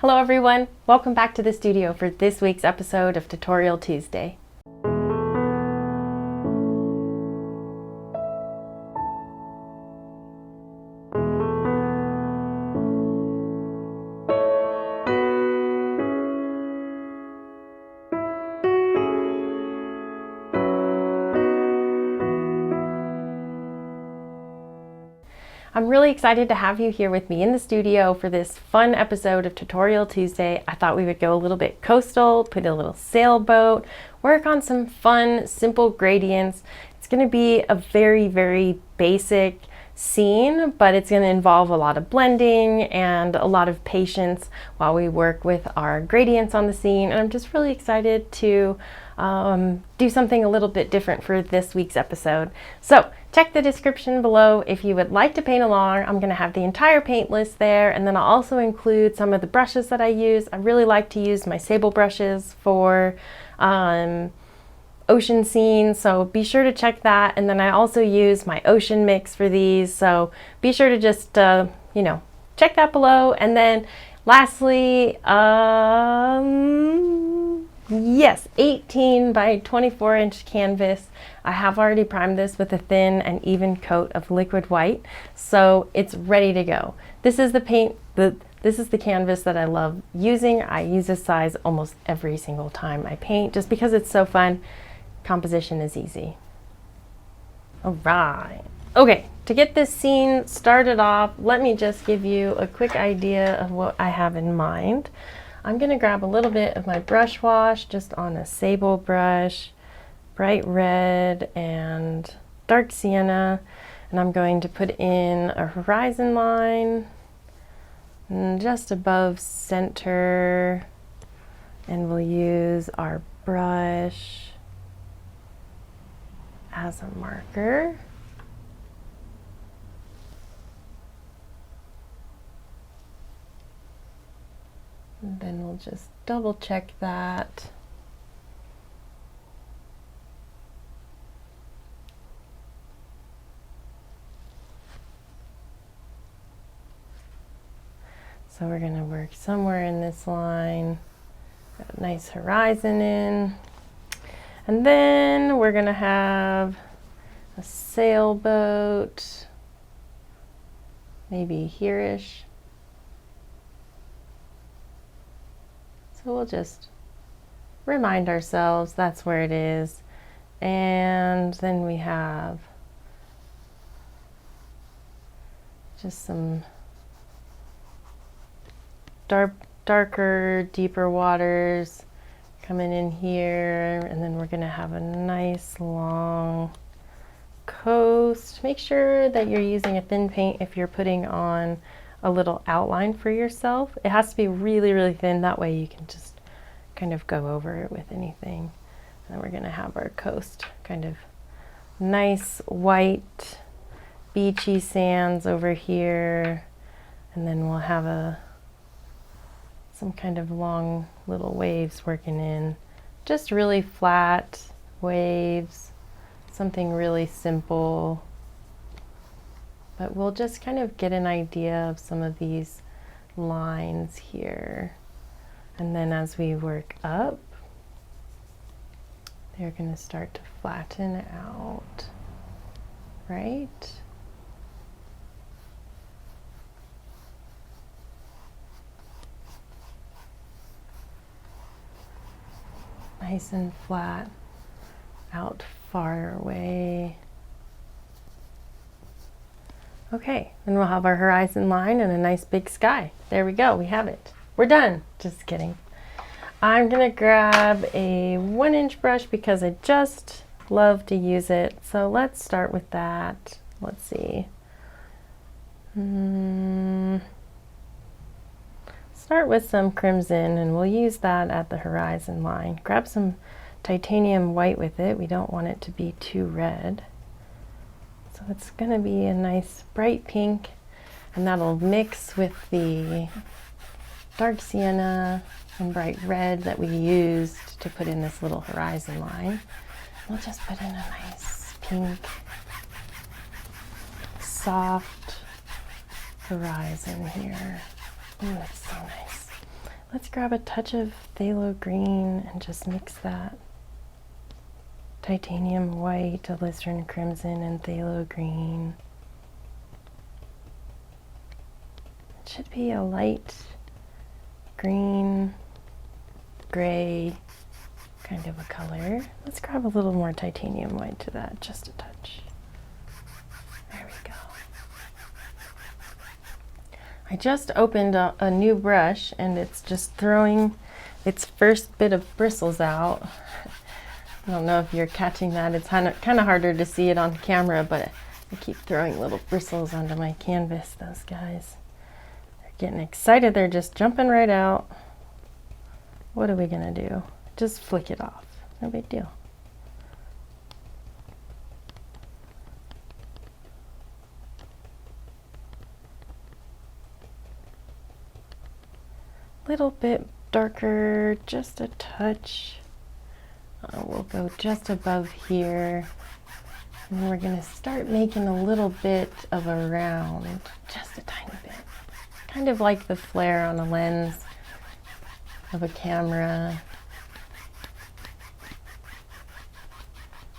Hello everyone, welcome back to the studio for this week's episode of Tutorial Tuesday. I'm really excited to have you here with me in the studio for this fun episode of Tutorial Tuesday. I thought we would go a little bit coastal, put a little sailboat, work on some fun, simple gradients. It's going to be a very basic scene, but it's going to involve a lot of blending and a lot of patience while we work with our gradients on the scene. And I'm just really excited to do something a little bit different for this week's episode. So check the description below if you would like to paint along. I'm going to have the entire paint list there, and then I'll also include some of the brushes that I use. I really like to use my sable brushes for ocean scenes, so be sure to check that. And then I also use my ocean mix for these, so be sure to just check that below. And then lastly, yes, 18 by 24 inch canvas. I have already primed this with a thin and even coat of liquid white, so it's ready to go. This is the paint, this is the canvas that I love using. I use this size almost every single time I paint just because it's so fun. Composition is easy. All right. Okay, to get this scene started off, let me just give you a quick idea of what I have in mind. I'm going to grab a little bit of my brush wash just on a sable brush, bright red and dark sienna, and I'm going to put in a horizon line just above center, and we'll use our brush as a marker. And then we'll just double check that. So we're going to work somewhere in this line, got a nice horizon in, and then we're going to have a sailboat, maybe here-ish. So we'll just remind ourselves that's where it is. And then we have just some darker, deeper waters coming in here. And then we're going to have a nice long coast. Make sure that you're using a thin paint if you're putting on a little outline for yourself. It has to be really thin, that way you can just kind of go over it with anything. And then we're going to have our coast, kind of nice white beachy sands over here, and then we'll have some kind of long little waves working in, just really flat waves, something really simple. But we'll just kind of get an idea of some of these lines here. And then as we work up, they're going to start to flatten out, right? Nice and flat, out far away. Okay, then we'll have our horizon line and a nice big sky. There we go, we have it. We're done. Just kidding. I'm gonna grab a 1-inch brush because I just love to use it. So let's start with that. Let's see. Start with some crimson, and we'll use that at the horizon line. Grab some titanium white with it. We don't want it to be too red. So it's going to be a nice bright pink, and that'll mix with the dark sienna and bright red that we used to put in this little horizon line. We'll just put in a nice pink, soft horizon here. Ooh, that's so nice. Let's grab a touch of phthalo green and just mix that. Titanium white, alizarin crimson, and phthalo green. It should be a light green, gray kind of a color. Let's grab a little more titanium white to that, just a touch. There we go. I just opened a new brush and it's just throwing its first bit of bristles out. I don't know if you're catching that. It's kind of harder to see it on camera, but I keep throwing little bristles onto my canvas. Those guys, they're getting excited. They're just jumping right out. What are we gonna do? Just flick it off. No big deal. Little bit darker, just a touch. We'll go just above here. And we're gonna start making a little bit of a round, just a tiny bit. Kind of like the flare on a lens of a camera.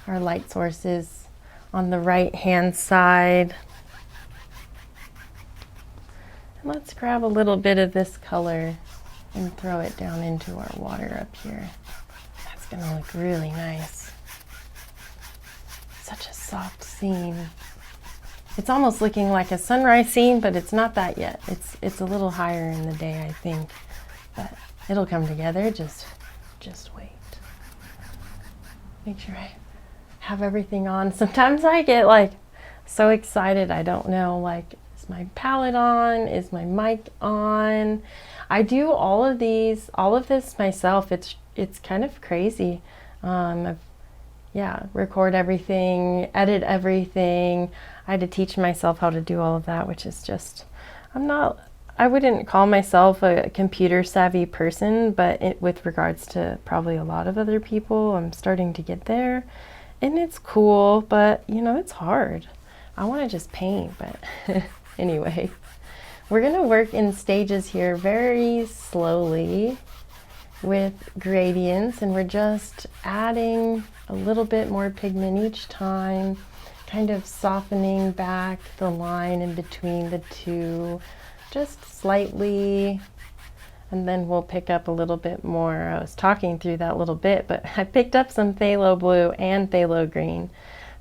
Our light source is on the right hand side. And let's grab a little bit of this color and throw it down into our water up here. That's gonna look really nice. Such a soft scene. It's almost looking like a sunrise scene, but it's not that yet. It's a little higher in the day, I think. But it'll come together, just wait. Make sure I have everything on. Sometimes I get like so excited, I don't know, like, is my palette on? Is my mic on? I do all of this myself. It's kind of crazy. Record everything, edit everything. I had to teach myself how to do all of that, which is just, I wouldn't call myself a computer savvy person, but with regards to probably a lot of other people, I'm starting to get there. And it's cool, but it's hard. I want to just paint, but anyway. We're gonna work in stages here very slowly with gradients, and we're just adding a little bit more pigment each time, kind of softening back the line in between the two, just slightly. And then we'll pick up a little bit more. I was talking through that little bit, but I picked up some phthalo blue and phthalo green.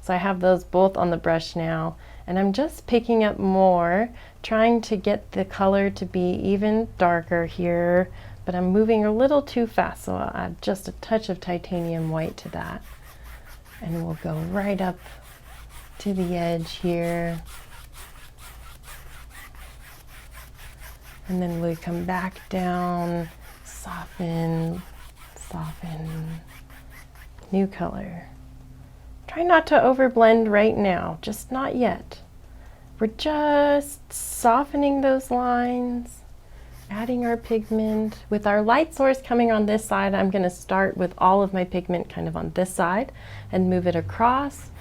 So I have those both on the brush now. And I'm just picking up more, trying to get the color to be even darker here, but I'm moving a little too fast, so I'll add just a touch of titanium white to that. And we'll go right up to the edge here. And then we come back down, soften, new color. Try not to overblend right now, just not yet. We're just softening those lines, adding our pigment. With our light source coming on this side, I'm gonna start with all of my pigment kind of on this side and move it across.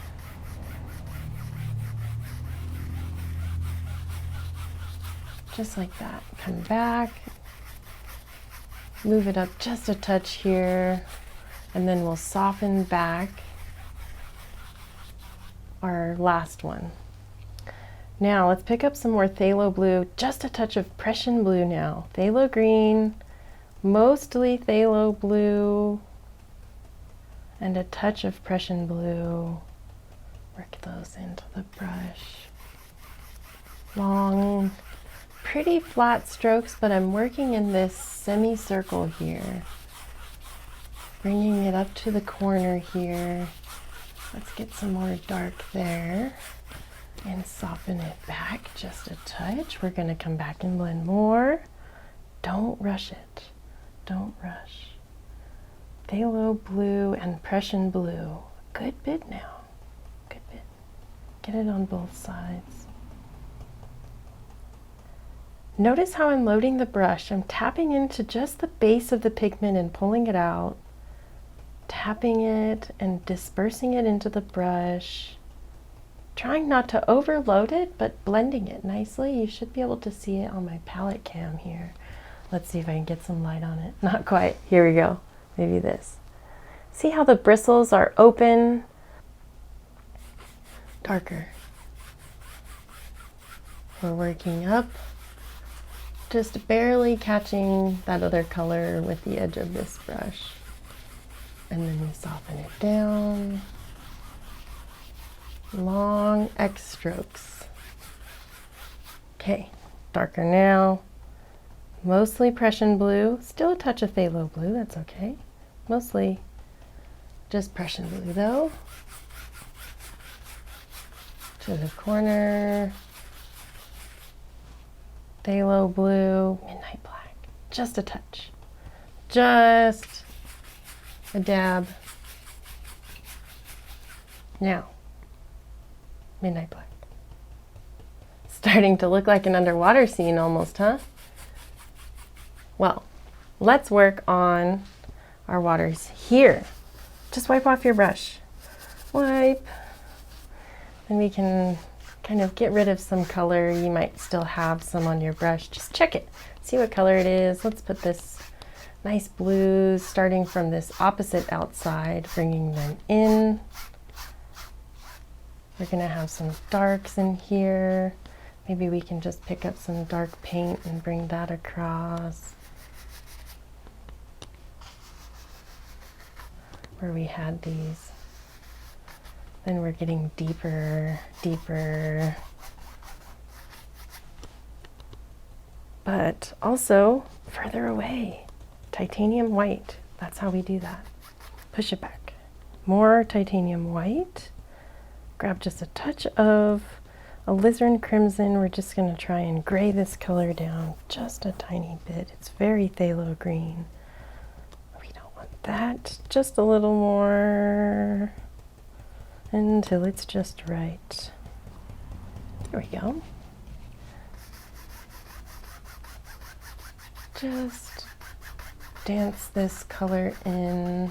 Just like that. Come back, move it up just a touch here, and then we'll soften back our last one. Now let's pick up some more phthalo blue, just a touch of Prussian blue now. Phthalo green, mostly phthalo blue, and a touch of Prussian blue. Work those into the brush. Long, pretty flat strokes, but I'm working in this semicircle here. Bringing it up to the corner here. Let's get some more dark there and soften it back just a touch. We're gonna come back and blend more. Don't rush it, don't rush. Phthalo blue and Prussian blue. Good bit now, good bit. Get it on both sides. Notice how I'm loading the brush. I'm tapping into just the base of the pigment and pulling it out, tapping it and dispersing it into the brush, trying not to overload it, but blending it nicely. You should be able to see it on my palette cam here. Let's see if I can get some light on it. Not quite. Here we go. Maybe this. See how the bristles are open? Darker. We're working up, just barely catching that other color with the edge of this brush. And then we soften it down. Long X strokes. Okay, darker now. Mostly Prussian blue, still a touch of phthalo blue, that's okay. Mostly just Prussian blue though. To the corner. Phthalo blue, midnight black. Just a touch. Just a dab. Now, midnight black. Starting to look like an underwater scene almost, huh? Well, let's work on our waters here. Just wipe off your brush. Wipe. And we can kind of get rid of some color. You might still have some on your brush. Just check it. See what color it is. Let's put this nice blues starting from this opposite outside, bringing them in. We're going to have some darks in here. Maybe we can just pick up some dark paint and bring that across. Where we had these. Then we're getting deeper, deeper. But also further away. Titanium white. That's how we do that. Push it back. More titanium white. Grab just a touch of alizarin crimson. We're just going to try and gray this color down just a tiny bit. It's very phthalo green. We don't want that. Just a little more until it's just right. There we go. Just dance this color in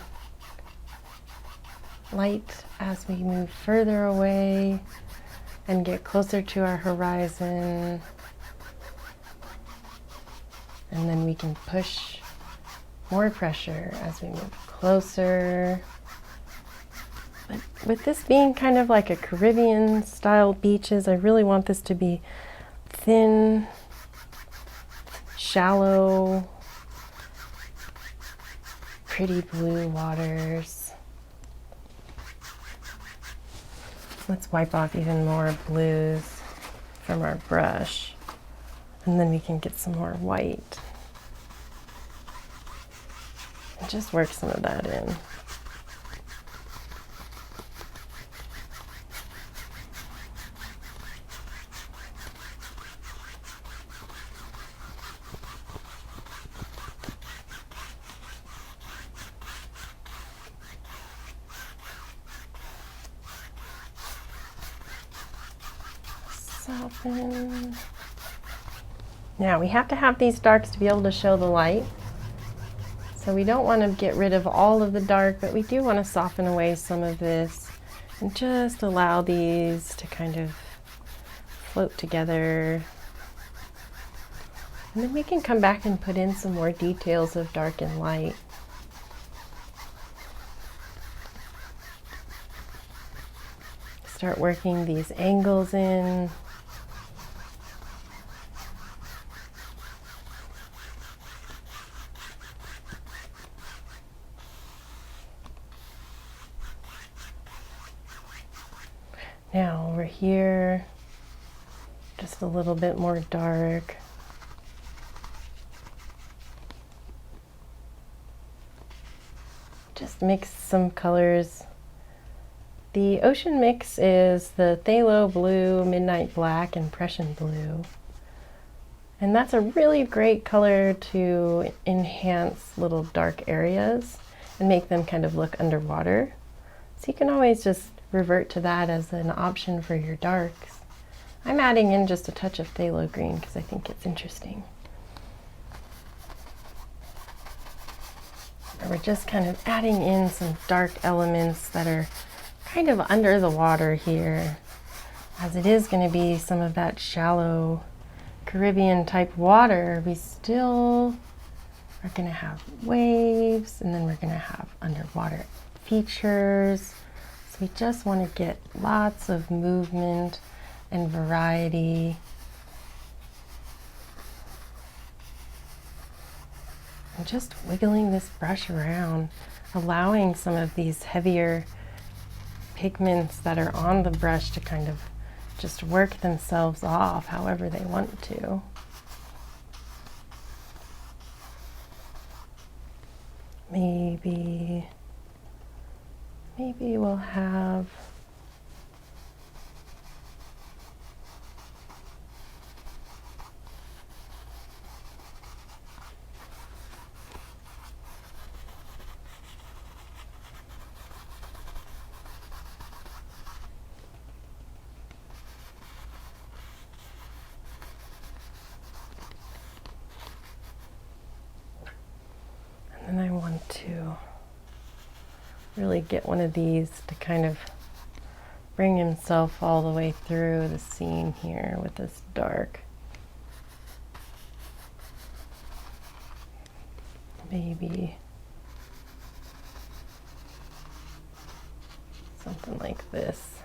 light as we move further away and get closer to our horizon. And then we can push more pressure as we move closer. But with this being kind of like a Caribbean style beaches, I really want this to be thin, shallow, pretty blue waters. Let's wipe off even more blues from our brush, and then we can get some more white and just work some of that in. Soften. Now we have to have these darks to be able to show the light. So we don't want to get rid of all of the dark, but we do want to soften away some of this and just allow these to kind of float together. And then we can come back and put in some more details of dark and light. Start working these angles in. Now over here, just a little bit more dark. Just mix some colors. The ocean mix is the phthalo blue, midnight black, and Prussian blue. And that's a really great color to enhance little dark areas and make them kind of look underwater. So you can always just revert to that as an option for your darks. I'm adding in just a touch of phthalo green because I think it's interesting. And we're just kind of adding in some dark elements that are kind of under the water here, as it is going to be some of that shallow Caribbean type water. We still We're gonna have waves, and then we're gonna have underwater features. So we just want to get lots of movement and variety. And just wiggling this brush around, allowing some of these heavier pigments that are on the brush to kind of just work themselves off however they want to. Maybe we'll have and I want to really get one of these to kind of bring himself all the way through the scene here with this dark. Maybe something like this.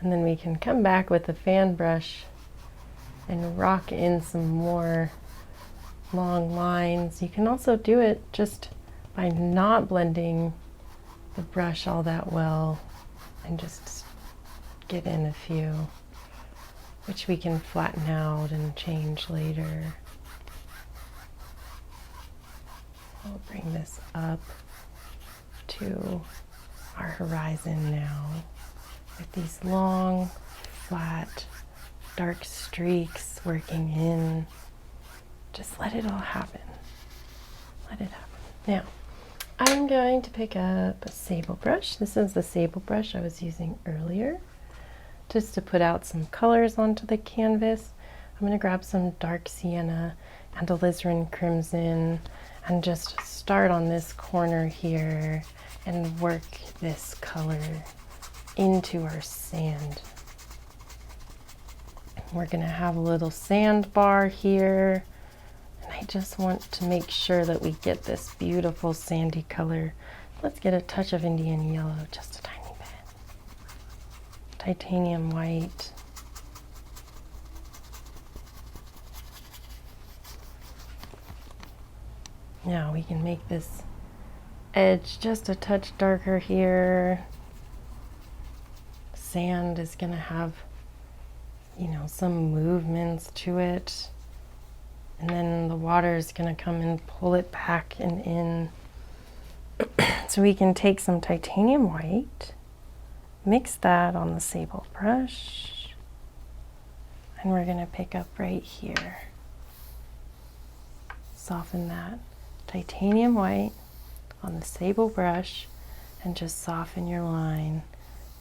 And then we can come back with the fan brush and rock in some more long lines. You can also do it just by not blending the brush all that well and just get in a few, which we can flatten out and change later. We'll bring this up to our horizon now with these long, flat, dark streaks working in. Just let it all happen. Let it happen. Now, I'm going to pick up a sable brush. This is the sable brush I was using earlier, just to put out some colors onto the canvas. I'm going to grab some dark sienna and alizarin crimson and just start on this corner here and work this color into our sand. We're going to have a little sandbar here. I just want to make sure that we get this beautiful sandy color. Let's get a touch of Indian yellow, just a tiny bit. Titanium white. Now we can make this edge just a touch darker here. Sand is going to have, some movements to it. And then the water is going to come and pull it back and in. So we can take some titanium white, mix that on the sable brush, and we're going to pick up right here. Soften that titanium white on the sable brush and just soften your line.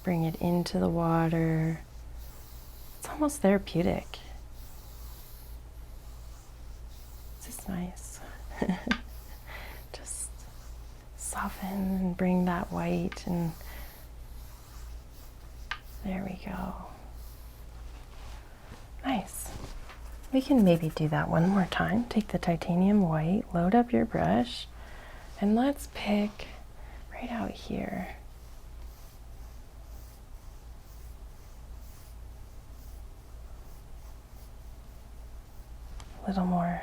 Bring it into the water. It's almost therapeutic. Nice. Just soften and bring that white, and there we go. Nice. We can maybe do that one more time. Take the titanium white, load up your brush, and let's pick right out here. A little more.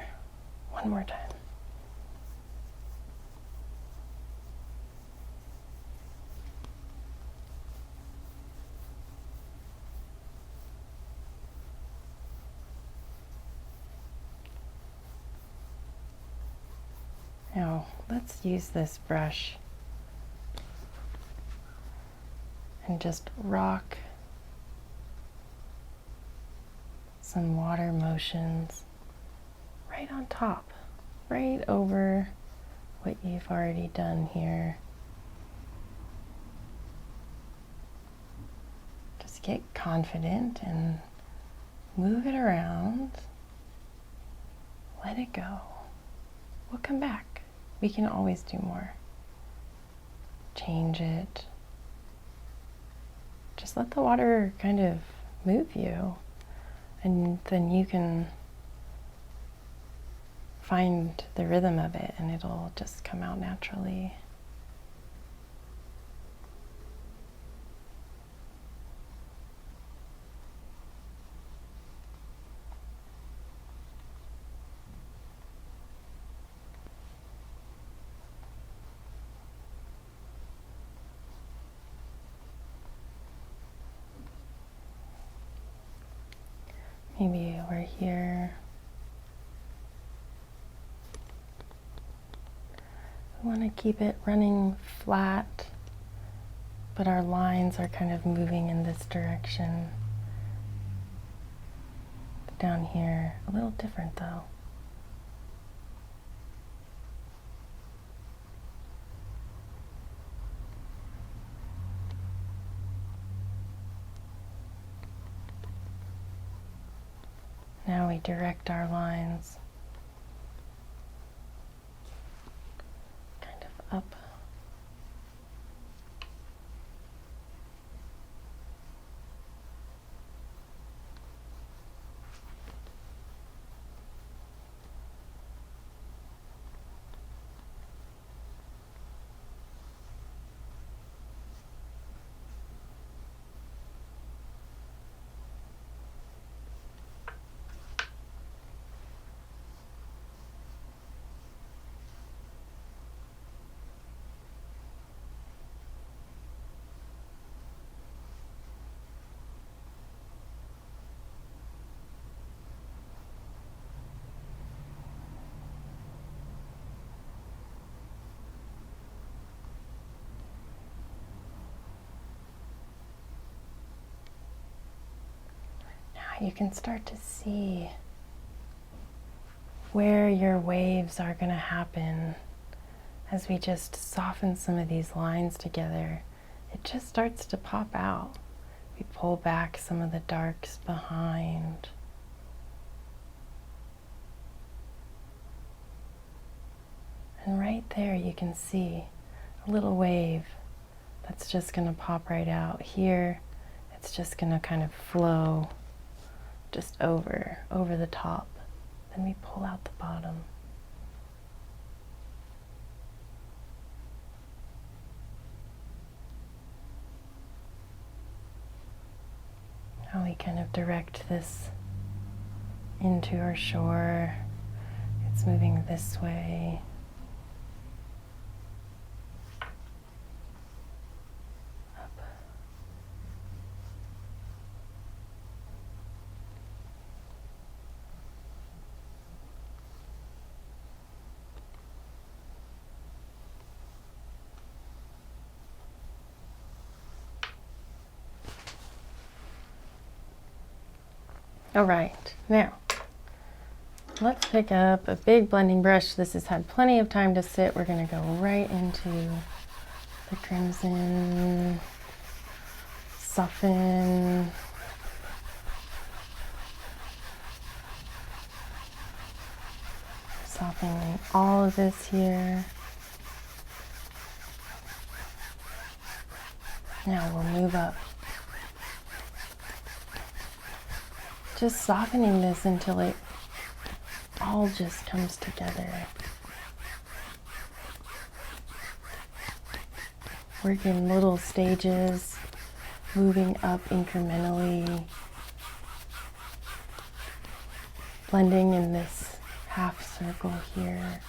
One more time. Now, let's use this brush and just rock some water motions right on top, right over what you've already done here. Just get confident and move it around. Let it go. We'll come back. We can always do more. Change it. Just let the water kind of move you, and then you can find the rhythm of it and it'll just come out naturally. Maybe we're here. We want to keep it running flat, but our lines are kind of moving in this direction. Down here, a little different though. Now we direct our lines kind of up. You can start to see where your waves are going to happen as we just soften some of these lines together. It just starts to pop out. We pull back some of the darks behind. And right there you can see a little wave that's just going to pop right out. Here it's just going to kind of flow just over the top. Then we pull out the bottom. Now we kind of direct this into our shore. It's moving this way. All right, now let's pick up a big blending brush. This has had plenty of time to sit. We're going to go right into the crimson, soften, softening all of this here. Now we'll move up. Just softening this until it all just comes together. Work in little stages, moving up incrementally, blending in this half circle here.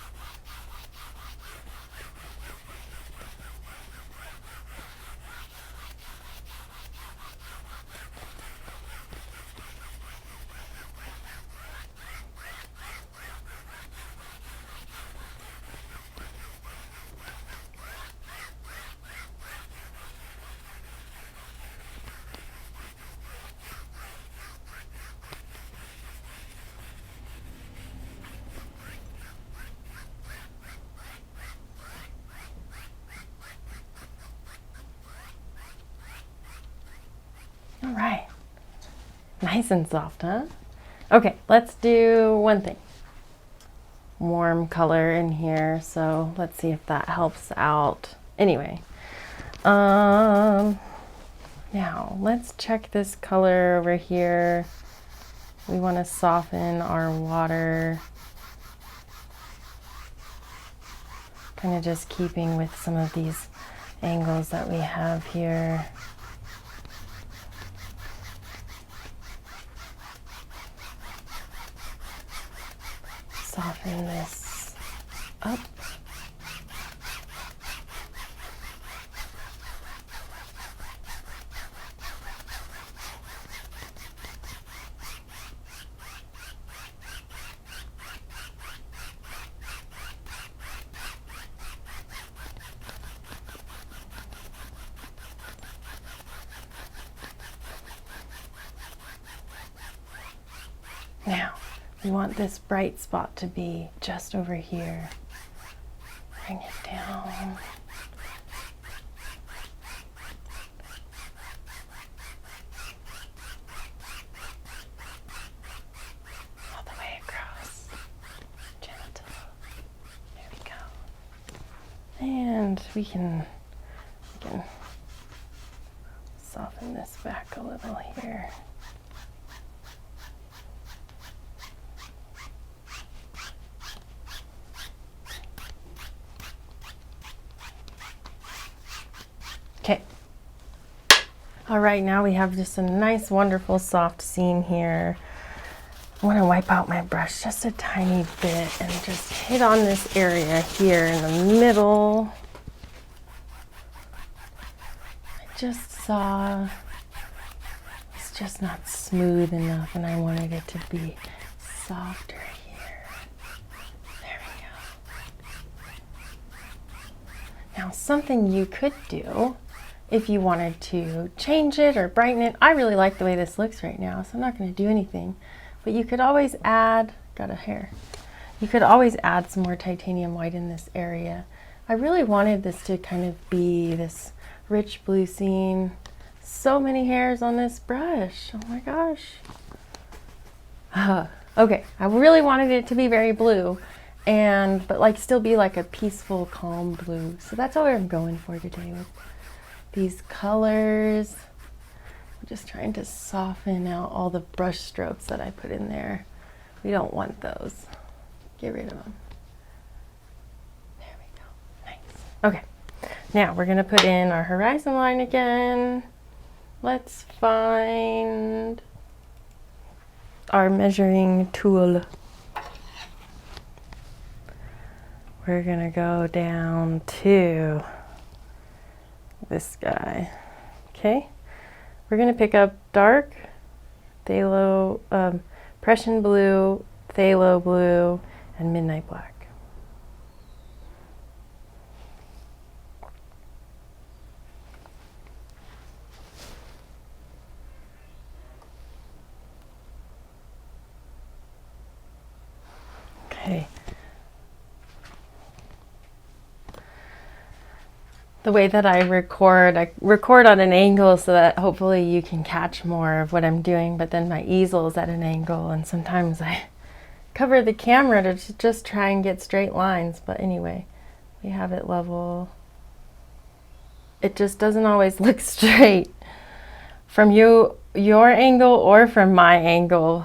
All right, nice and soft, huh? Okay, let's do one thing. Warm color in here, so let's see if that helps out. Anyway, now let's check this color over here. We want to soften our water Kind of just keeping with some of these angles that we have here. Soften this up. Now, we want this bright spot to be just over here. Bring it down. All the way across. Gentle. There we go. And we can soften this back a little here. Okay. All right, now we have just a nice, wonderful, soft seam here. I want to wipe out my brush just a tiny bit and just hit on this area here in the middle. I just saw it's just not smooth enough, and I wanted it to be softer here. There we go. Now, something you could do if you wanted to change it or brighten it. I really like the way this looks right now, so I'm not going to do anything. But you could always add, you could always add some more titanium white in this area. I really wanted this to kind of be this rich blue scene. So many hairs on this brush. Oh my gosh. Okay, I really wanted it to be very blue, but like still be like a peaceful, calm blue. So that's what I'm going for today with these colors. I'm just trying to soften out all the brush strokes that I put in there. We don't want those. Get rid of them. There we go. Nice. Okay, now we're going to put in our horizon line again. Let's find our measuring tool. We're going to go down to this guy. Okay, we're going to pick up dark phthalo, Prussian blue, phthalo blue, and midnight black. Okay. The way that I record on an angle so that hopefully you can catch more of what I'm doing, but then my easel is at an angle, and sometimes I cover the camera to just try and get straight lines. But anyway, we have it level. It just doesn't always look straight from your angle or from my angle.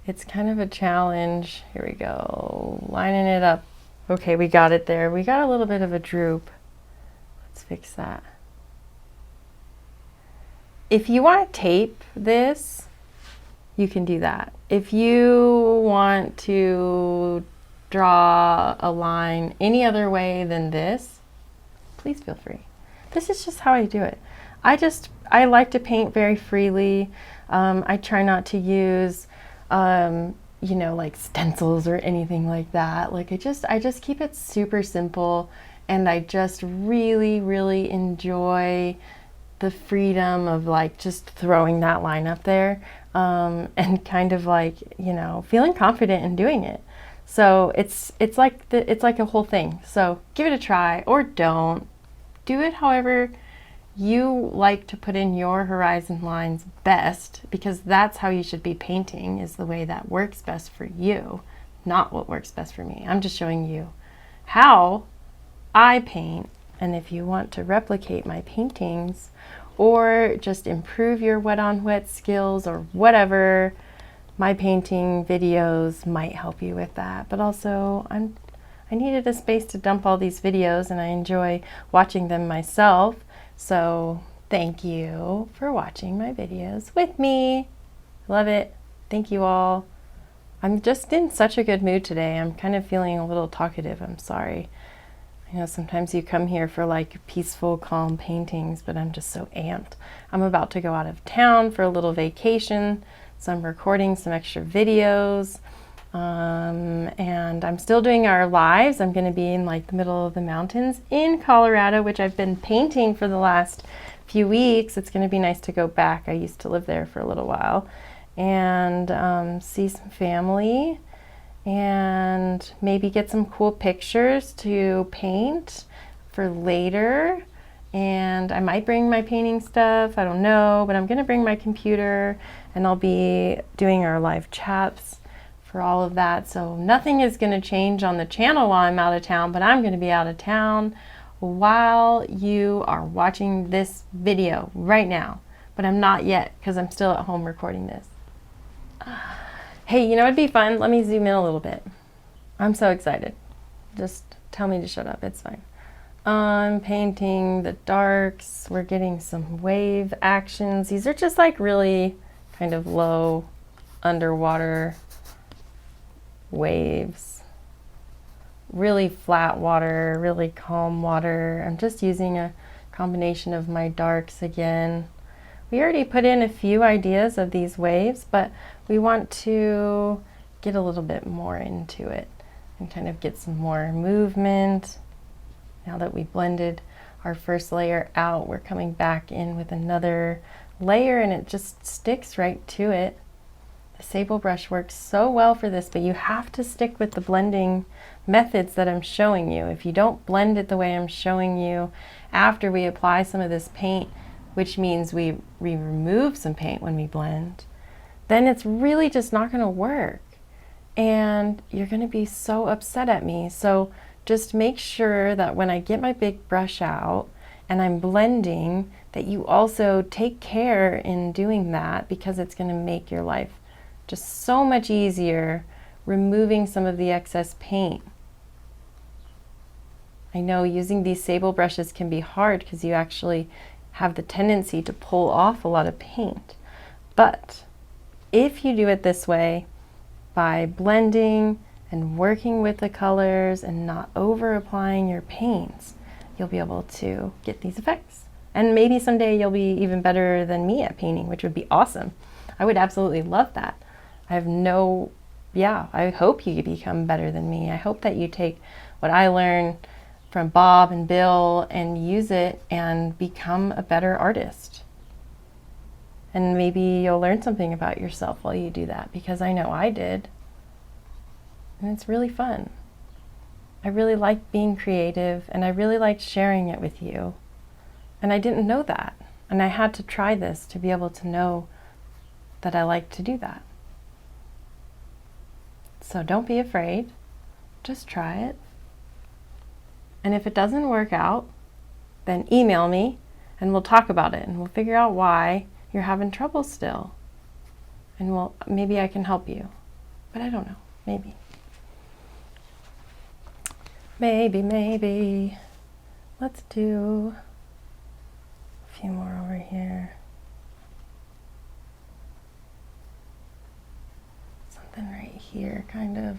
It's kind of a challenge. Here we go, lining it up. Okay, we got it there. We got a little bit of a droop. Let's fix that. If you want to tape this, you can do that. If you want to draw a line any other way than this, please feel free. This is just how I do it. I like to paint very freely. I try not to use you know, like stencils or anything like that. Like I just keep it super simple, and I just really enjoy the freedom of like just throwing that line up there, and kind of like, you know, feeling confident in doing it. So it's like a whole thing. So give it a try, or don't. Do it however you like to put in your horizon lines best, because that's how you should be painting, is the way that works best for you, not what works best for me. I'm just showing you how I paint, and if you want to replicate my paintings or just improve your wet on wet skills or whatever, my painting videos might help you with that. But also I'm I needed a space to dump all these videos, and I enjoy watching them myself. So thank you for watching my videos with me. Love it. Thank you all. I'm just in such a good mood today. I'm kind of feeling a little talkative. I'm sorry. I know sometimes you come here for like peaceful, calm paintings, but I'm just so amped. I'm about to go out of town for a little vacation, so I'm recording some extra videos. And I'm still doing our lives. I'm going to be in like the middle of the mountains in Colorado, which I've been painting for the last few weeks. It's going to be nice to go back. I used to live there for a little while and see some family and maybe get some cool pictures to paint for later. And I might bring my painting stuff, I don't know, but I'm going to bring my computer and I'll be doing our live chats for all of that. So nothing is going to change on the channel while I'm out of town, but I'm going to be out of town while you are watching this video right now. But I'm not yet because I'm still at home recording this. Hey, you know it'd be fun? Let me zoom in a little bit. I'm so excited. Just tell me to shut up, it's fine. I'm painting the darks. We're getting some wave actions. These are just like really kind of low underwater waves, really flat water, really calm water. I'm just using a combination of my darks again. We already put in a few ideas of these waves, but we want to get a little bit more into it and kind of get some more movement. Now that we blended our first layer out, we're coming back in with another layer and it just sticks right to it. The sable brush works so well for this, but you have to stick with the blending methods that I'm showing you. If you don't blend it the way I'm showing you after we apply some of this paint, which means we remove some paint when we blend, then it's really just not going to work. And you're going to be so upset at me. So just make sure that when I get my big brush out and I'm blending, that you also take care in doing that, because it's going to make your life just so much easier removing some of the excess paint. I know using these sable brushes can be hard because you actually have the tendency to pull off a lot of paint. But if you do it this way, by blending and working with the colors and not over applying your paints, you'll be able to get these effects. And maybe someday you'll be even better than me at painting, which would be awesome. I would absolutely love that. I hope you become better than me. I hope that you take what I learned from Bob and Bill and use it and become a better artist. And maybe you'll learn something about yourself while you do that, because I know I did. And it's really fun. I really like being creative and I really like sharing it with you. And I didn't know that. And I had to try this to be able to know that I like to do that. So don't be afraid. Just try it. And if it doesn't work out, then email me and we'll talk about it and we'll figure out why you're having trouble still. And maybe I can help you. But I don't know. Maybe. Maybe. Let's do a few more over here. Something right here, kind of.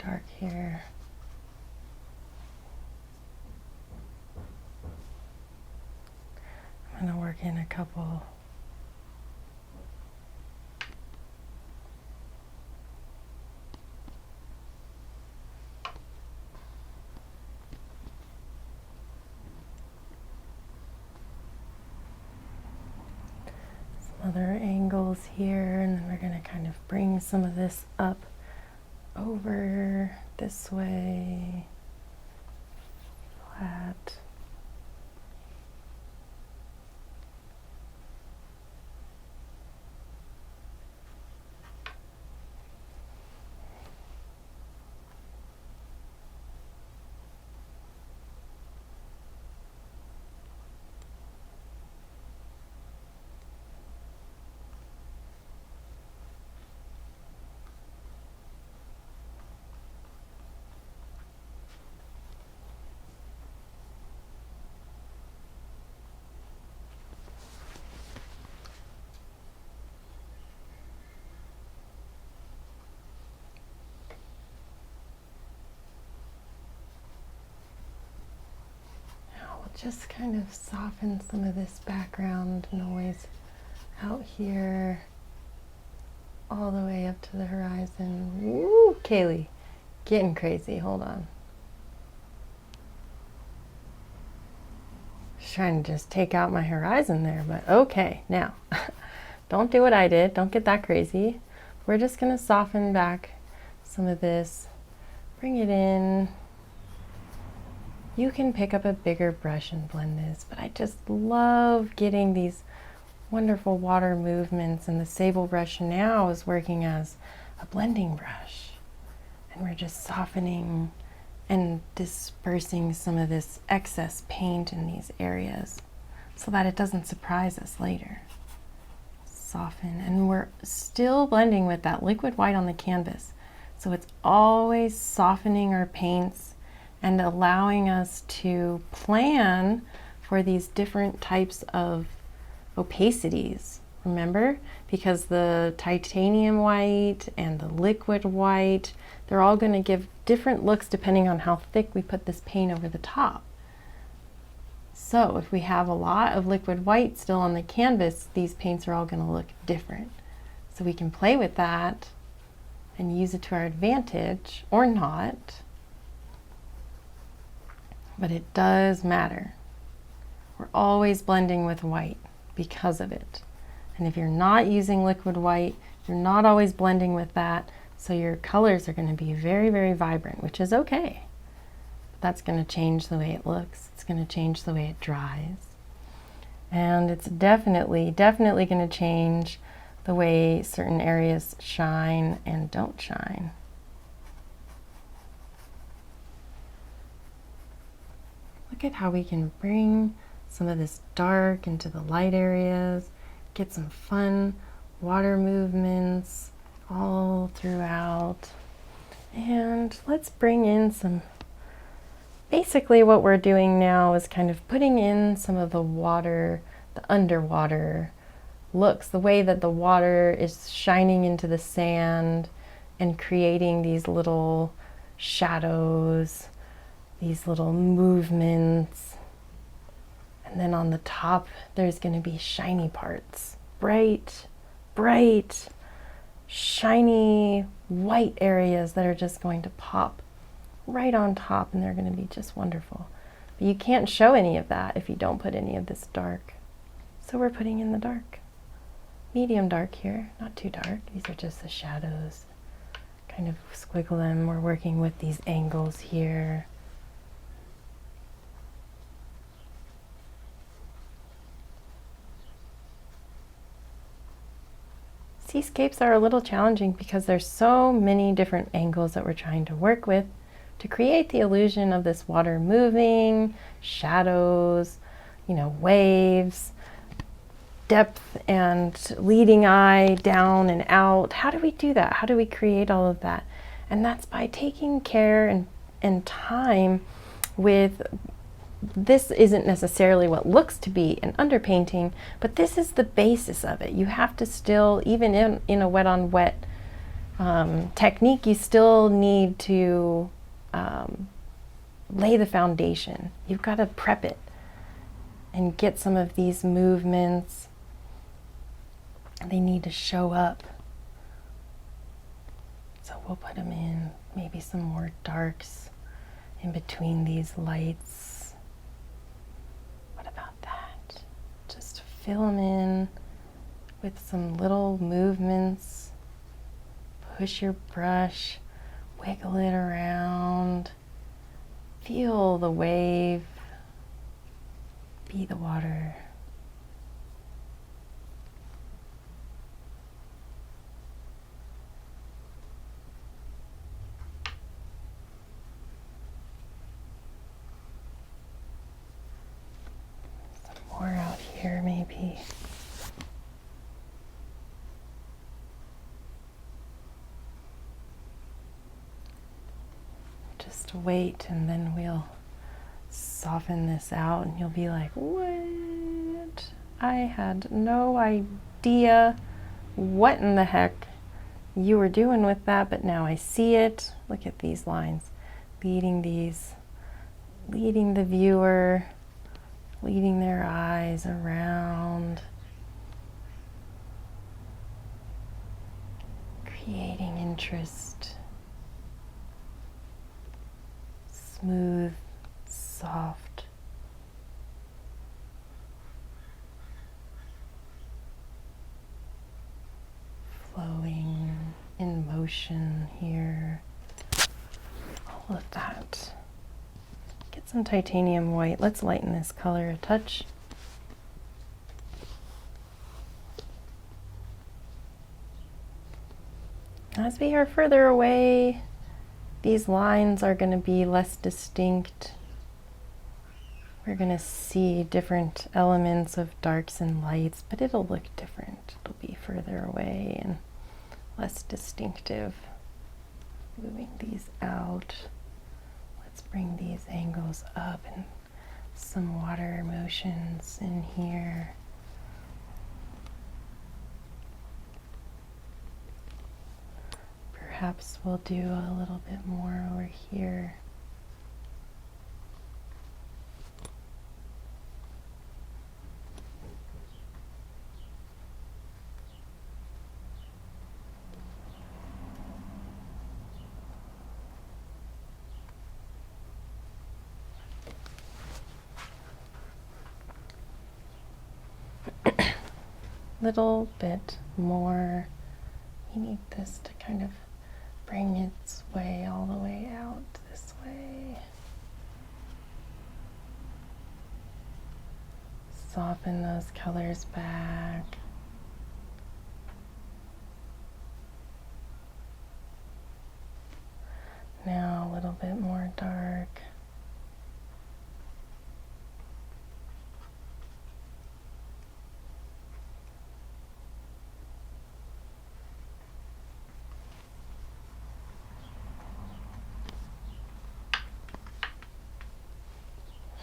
Dark here. I'm going to work in a couple other angles here, and then we're going to kind of bring some of this up over this way, flat. Just kind of soften some of this background noise out here all the way up to the horizon. Woo, Kaylee, getting crazy. Hold on. Just trying to just take out my horizon there, but okay. Now, don't do what I did. Don't get that crazy. We're just going to soften back some of this. Bring it in. You can pick up a bigger brush and blend this, but I just love getting these wonderful water movements, and the sable brush now is working as a blending brush. And we're just softening and dispersing some of this excess paint in these areas so that it doesn't surprise us later. Soften, and we're still blending with that liquid white on the canvas. So it's always softening our paints and allowing us to plan for these different types of opacities. Remember? Because the titanium white and the liquid white, they're all going to give different looks depending on how thick we put this paint over the top. So if we have a lot of liquid white still on the canvas, these paints are all going to look different. So we can play with that and use it to our advantage, or not. But it does matter. We're always blending with white because of it. And if you're not using liquid white, you're not always blending with that, so your colors are going to be very, very vibrant, which is okay. But that's going to change the way it looks. It's going to change the way it dries. And it's definitely going to change the way certain areas shine and don't shine. Look at how we can bring some of this dark into the light areas, get some fun water movements all throughout. And let's bring in some, basically what we're doing now is kind of putting in some of the water, the underwater looks, the way that the water is shining into the sand and creating these little shadows, these little movements. And then on the top, there's going to be shiny parts, bright, shiny white areas that are just going to pop right on top, and they're going to be just wonderful. But you can't show any of that if you don't put any of this dark. So we're putting in the dark. Medium dark here, not too dark. These are just the shadows. Kind of squiggle them. We're working with these angles here. Seascapes are a little challenging because there's so many different angles that we're trying to work with to create the illusion of this water moving, shadows, waves, depth and leading eye down and out. How do we do that? How do we create all of that? And that's by taking care and time with, this isn't necessarily what looks to be an underpainting, but this is the basis of it. You have to still, even in a wet on wet technique, you still need to lay the foundation. You've got to prep it and get some of these movements. They need to show up. So we'll put them in, maybe some more darks in between these lights. What about that? Just fill them in with some little movements. Push your brush, wiggle it around. Feel the wave, be the water. Some more out here maybe. Just wait and then we'll soften this out and you'll be like, what? I had no idea what in the heck you were doing with that, but now I see it. Look at these lines, leading the viewer, leading their eyes around, creating interest, smooth, soft. Flowing in motion here. All of that. Get some titanium white. Let's lighten this color a touch. As we are further away, these lines are going to be less distinct. We're going to see different elements of darks and lights, but it'll look different. It'll be further away and less distinctive. Moving these out. Let's bring these angles up and some water motions in here. Perhaps we'll do a little bit more over here. Little bit more. We need this to kind of bring its way all the way out this way. Soften those colors back. Now a little bit more dark.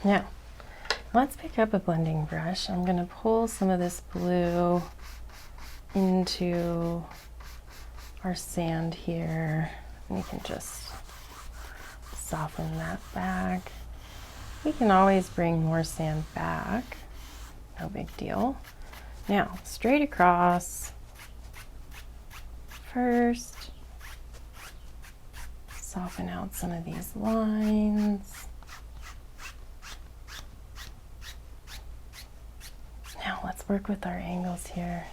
Now, let's pick up a blending brush. I'm going to pull some of this blue into our sand here. We can just soften that back. We can always bring more sand back. No big deal. Now, straight across. First, soften out some of these lines. Now let's work with our angles here.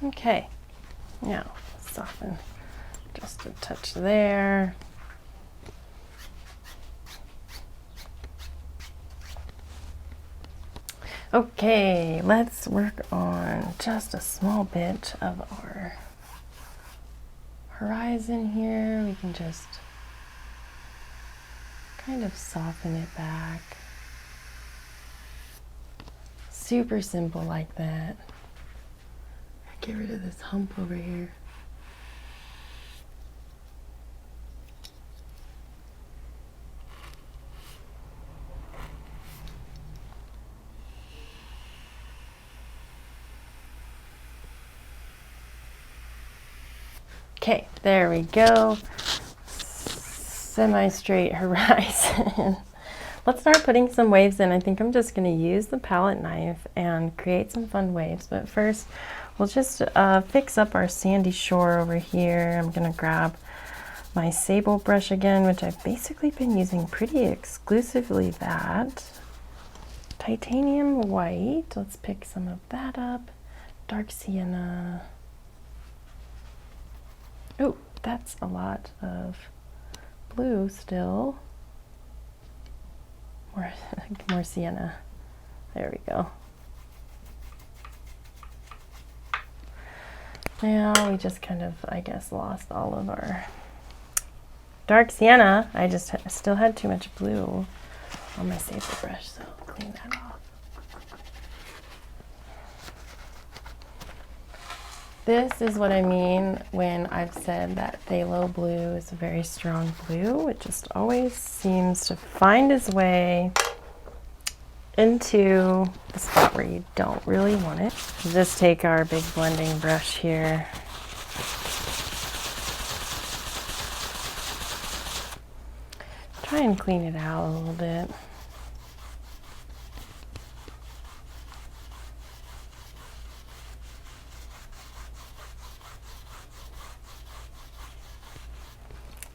Okay, now soften just a touch there. Okay, let's work on just a small bit of our horizon here. We can just kind of soften it back. Super simple like that. Get rid of this hump over here. Okay, there we go. Semi-straight horizon. Let's start putting some waves in. I think I'm just going to use the palette knife and create some fun waves. But first, we'll just fix up our sandy shore over here. I'm going to grab my sable brush again, which I've basically been using pretty exclusively that. Titanium white. Let's pick some of that up. Dark sienna. Oh, that's a lot of blue still. More sienna. There we go. Now we just kind of, I guess, lost all of our dark sienna. I just still had too much blue on my sable brush, so I'll clean that off. This is what I mean when I've said that phthalo blue is a very strong blue. It just always seems to find its way into the spot where you don't really want it. Just take our big blending brush here. Try and clean it out a little bit.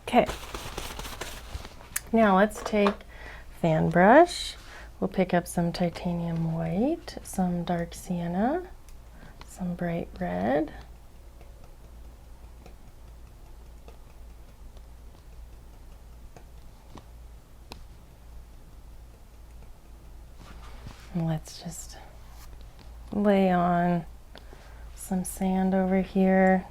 Okay, now let's take fan brush. We'll pick up some titanium white, some dark sienna, some bright red. And let's just lay on some sand over here.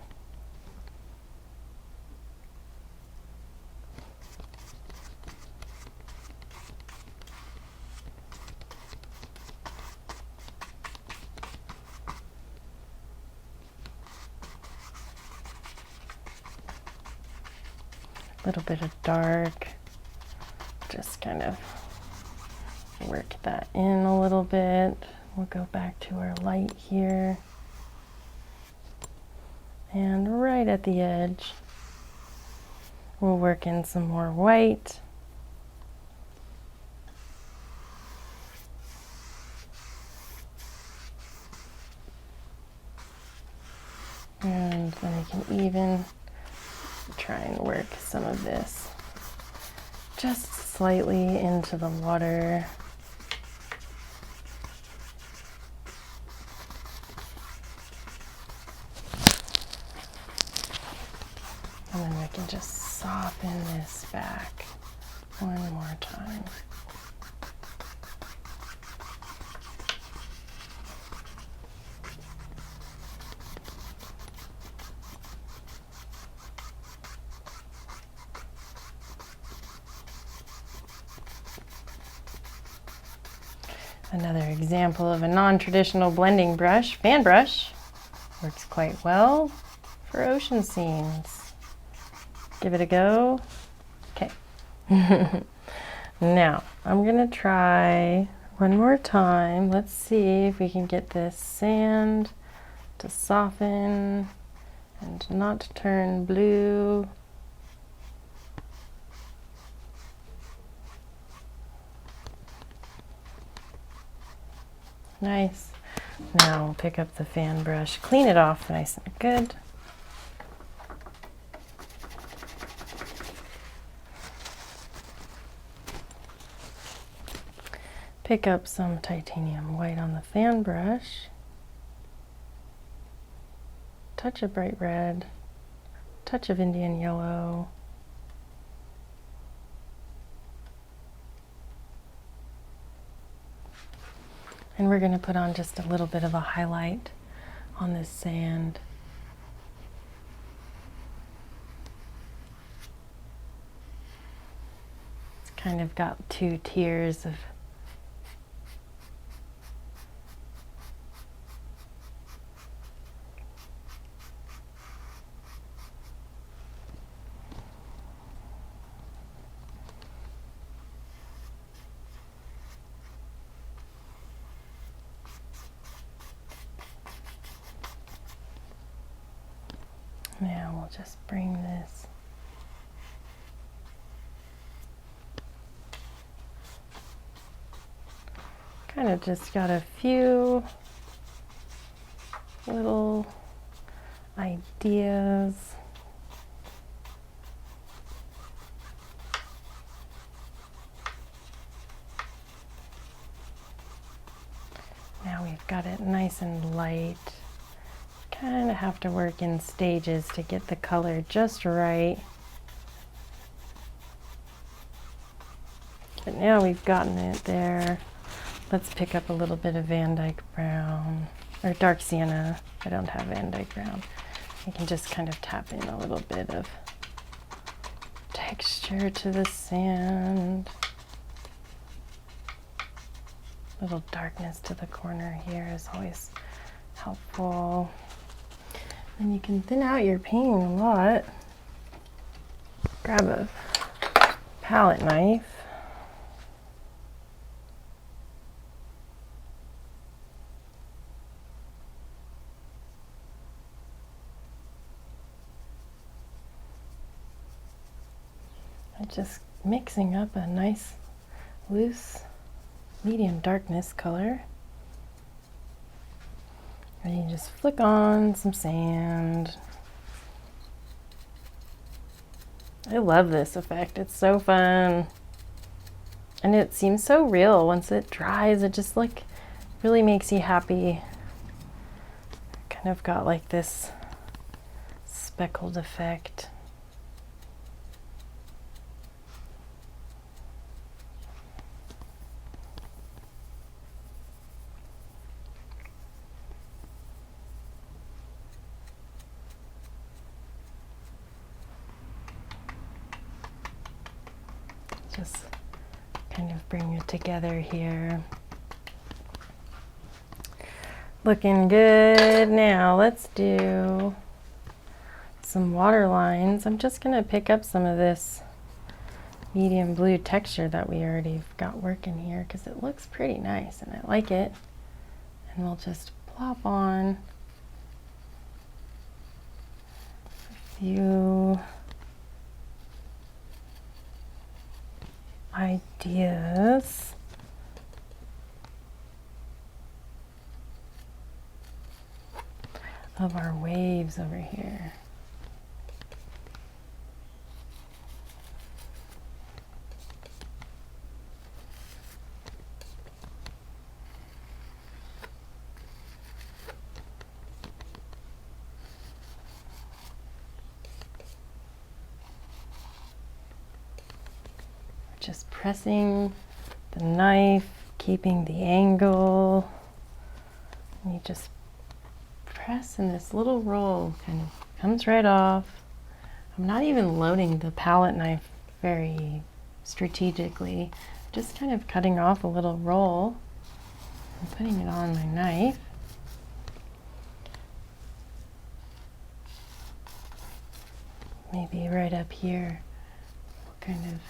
A little bit of dark, just kind of work that in a little bit. We'll go back to our light here, and right at the edge we'll work in some more white. And then I can even try and work some of this just slightly into the water. And then we can just soften this back one more time. Another example of a non-traditional blending brush, fan brush, works quite well for ocean scenes. Give it a go. Okay. Now, I'm gonna try one more time. Let's see if we can get this sand to soften and not turn blue. Nice. Now we'll pick up the fan brush, clean it off nice and good. Pick up some titanium white on the fan brush. Touch of bright red, touch of Indian yellow. And we're going to put on just a little bit of a highlight on this sand. It's kind of got two tiers of Now we'll just bring this kind of just got a few little ideas. Now we've got it nice and light. Kind of have to work in stages to get the color just right. But now we've gotten it there. Let's pick up a little bit of Van Dyke Brown, or dark sienna. I don't have Van Dyke Brown. I can just kind of tap in a little bit of texture to the sand. A little darkness to the corner here is always helpful. And you can thin out your painting a lot. Grab a palette knife. I'm just mixing up a nice loose medium darkness color. And you just flick on some sand. I love this effect. It's so fun. And it seems so real once it dries. It just like really makes you happy. Kind of got like this speckled effect. Just kind of bring it together here. Looking good. Now let's do some water lines. I'm just gonna pick up some of this medium blue texture that we already got working here because it looks pretty nice and I like it. And we'll just plop on a few ideas. Of our waves over here. Just pressing the knife, keeping the angle. And you just press and this little roll kind of comes right off. I'm not even loading the palette knife very strategically, just kind of cutting off a little roll and putting it on my knife. Maybe right up here, we'll kind of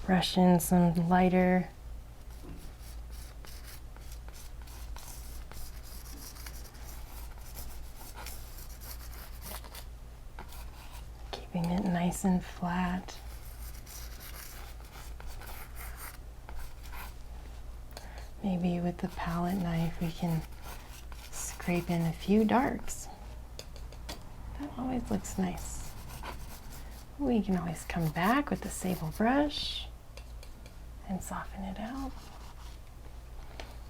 brush in some lighter keeping it nice and flat. Maybe with the palette knife we can scrape in a few darks. That always looks nice. We can always come back with the sable brush and soften it out.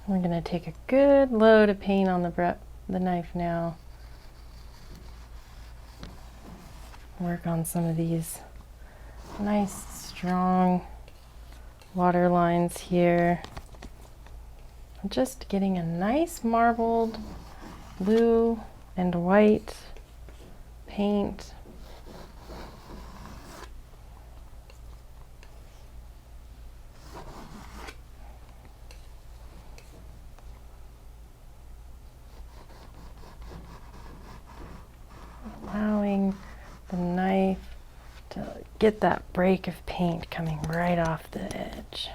We're going to take a good load of paint on the knife now. Work on some of these nice strong water lines here. I'm just getting a nice marbled blue and white paint. Allowing the knife to get that break of paint coming right off the edge.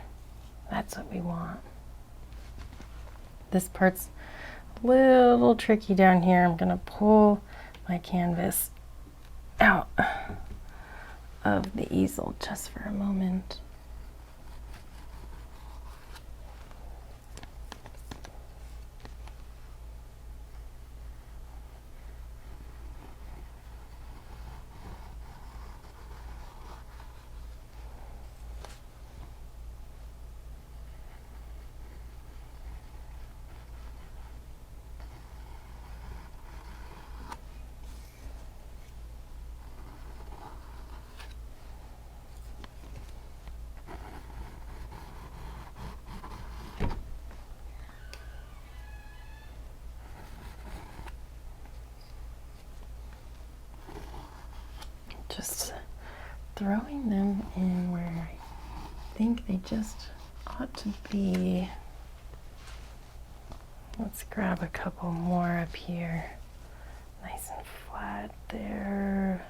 That's what we want. This part's a little tricky down here. I'm gonna pull my canvas out of the easel just for a moment. Just throwing them in where I think they just ought to be. Let's grab a couple more up here. Nice and flat there.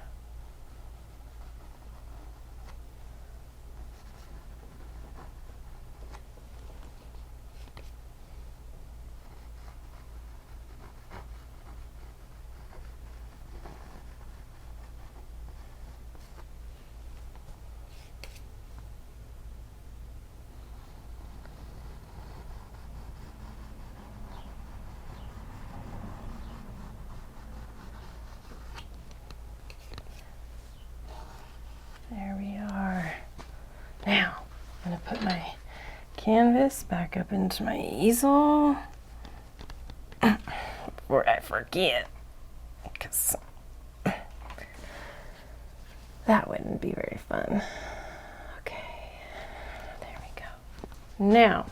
There we are. Now, I'm going to put my canvas back up into my easel before I forget, because that wouldn't be very fun. Okay, there we go. Now,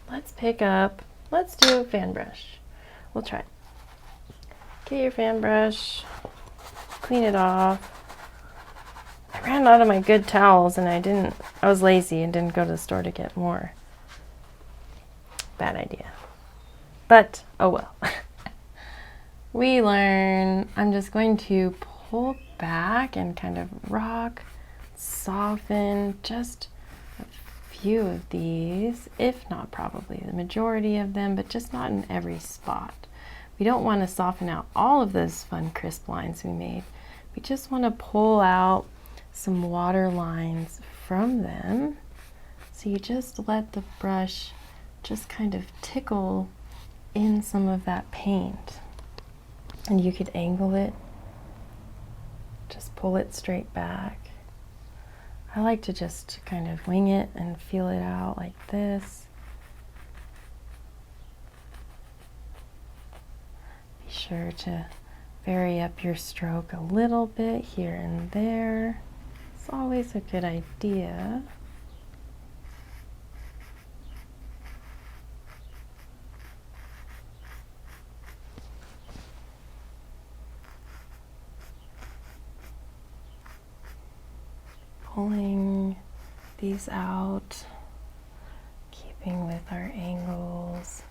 let's do a fan brush. We'll try it. Get your fan brush, clean it off. I ran out of my good towels and I was lazy and didn't go to the store to get more. Bad idea. But, oh well. We learn. I'm just going to pull back and kind of rock, soften just a few of these, if not probably the majority of them, but just not in every spot. We don't want to soften out all of those fun crisp lines we made. We just want to pull out some water lines from them. So you just let the brush just kind of tickle in some of that paint. And you could angle it, just pull it straight back. I like to just kind of wing it and feel it out like this. Be sure to vary up your stroke a little bit here and there. It's always a good idea. Pulling these out, keeping with our angles.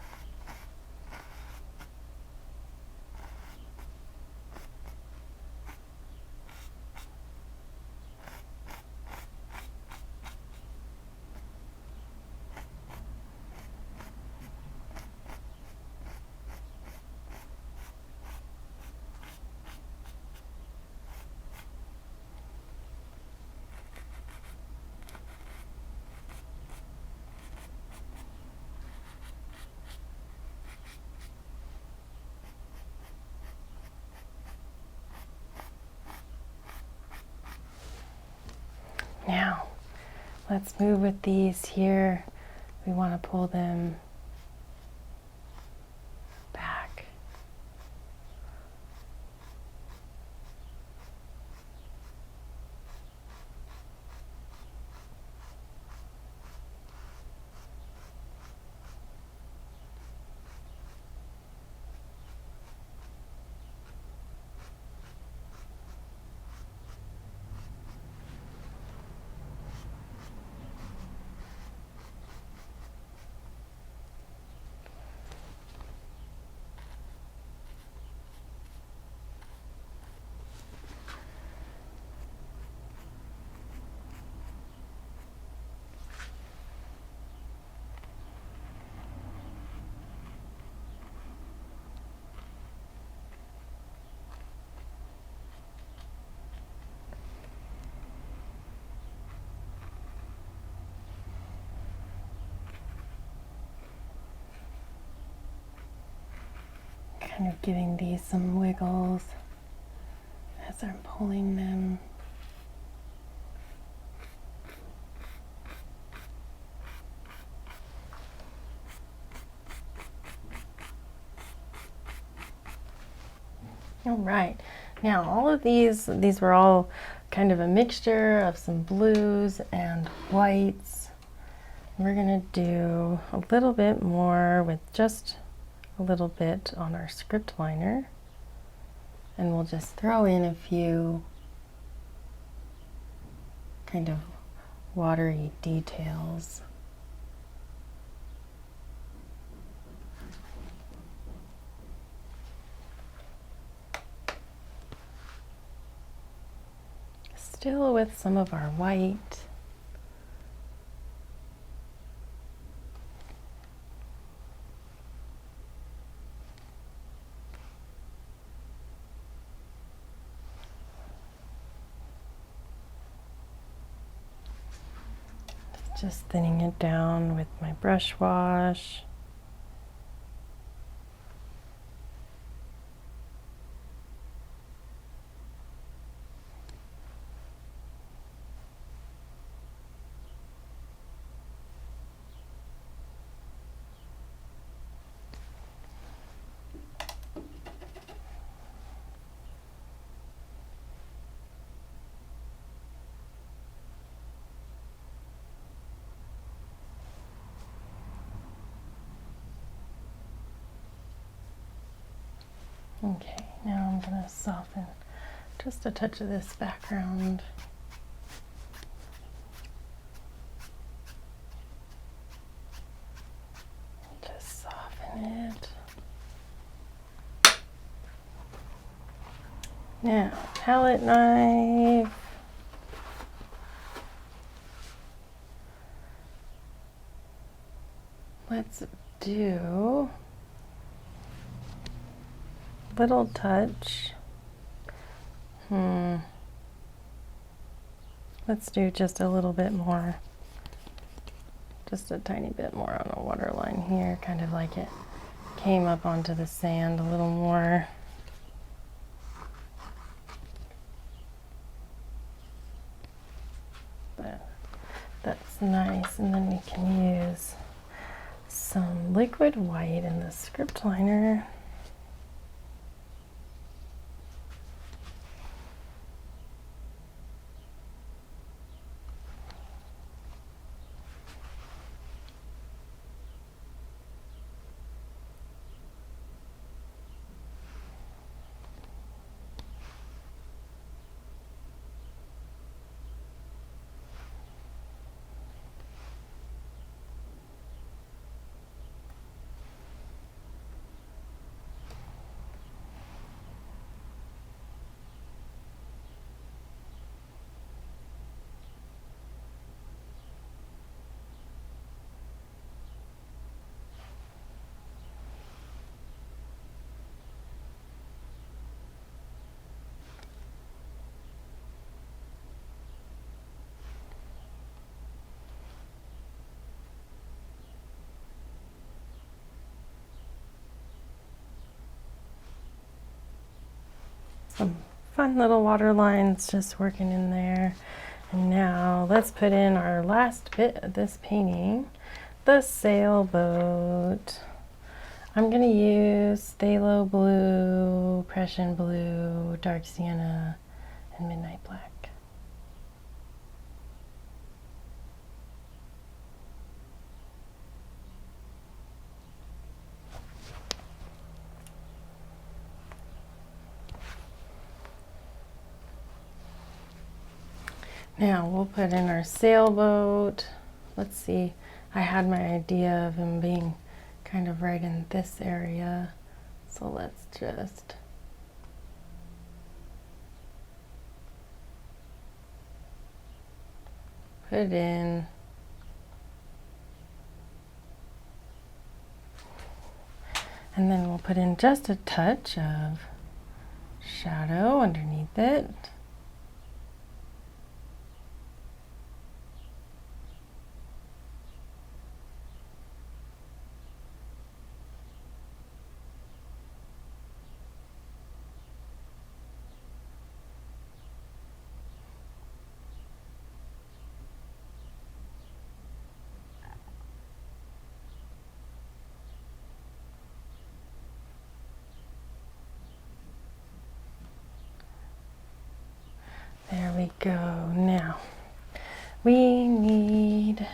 Now, let's move with these here. We want to pull them back. Kind of giving these some wiggles as I'm pulling them. All right, now all of these were all kind of a mixture of some blues and whites. We're gonna do a little bit more with just a little bit on our script liner, and we'll just throw in a few kind of watery details. Still with some of our white. Just thinning it down with my brush wash. Okay, now I'm going to soften just a touch of this background. Just soften it. Now, palette knife. Let's do a little touch. Let's do just a little bit more. Just a tiny bit more on the waterline here, kind of like it came up onto the sand a little more. That's nice, and then we can use some liquid white in the script liner. Some fun little water lines just working in there. And now let's put in our last bit of this painting, the sailboat. I'm going to use phthalo blue, Prussian blue, dark sienna, and midnight black. Now we'll put in our sailboat. Let's see, I had my idea of him being kind of right in this area. So let's just put it in. And then we'll put in just a touch of shadow underneath it. go. Now, we need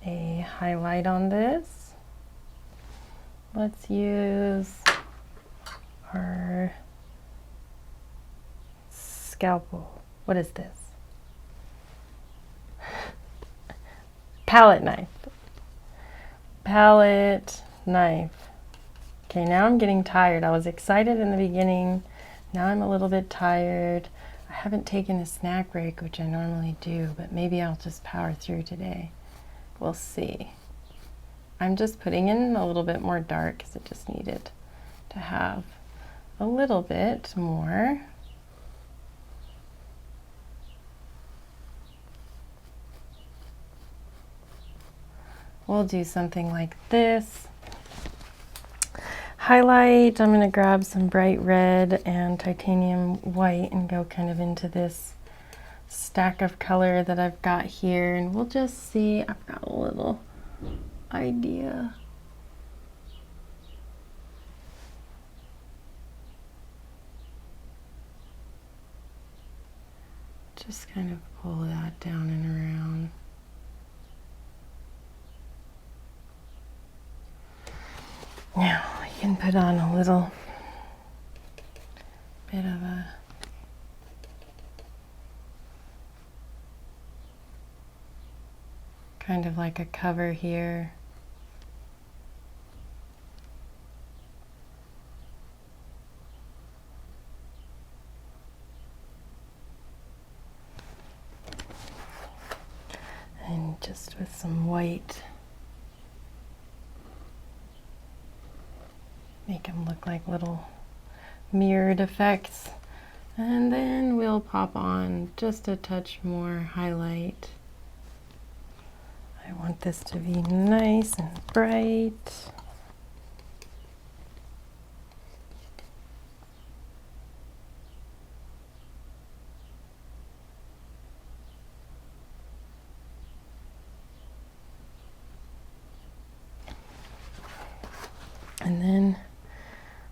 a highlight on this. Let's use our scalpel. What is this? Palette knife. Palette knife. Okay, now I'm getting tired. I was excited in the beginning. Now I'm a little bit tired. I haven't taken a snack break, which I normally do, but maybe I'll just power through today. We'll see. I'm just putting in a little bit more dark because it just needed to have a little bit more. We'll do something like this. Highlight, I'm going to grab some bright red and titanium white and go kind of into this stack of color that I've got here, and we'll just see. I've got a little idea. Just kind of pull that down and around. Now I can put on a little bit of a kind of like a cover here. And just with some white, make them look like little mirrored effects. And then we'll pop on just a touch more highlight. I want this to be nice and bright. And then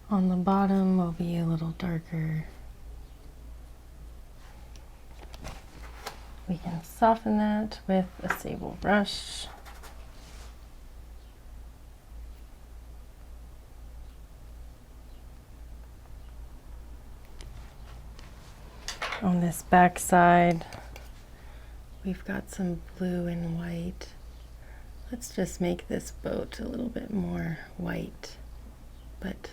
on the bottom will be a little darker. We can soften that with a sable brush. On this back side, we've got some blue and white. Let's just make this boat a little bit more white, but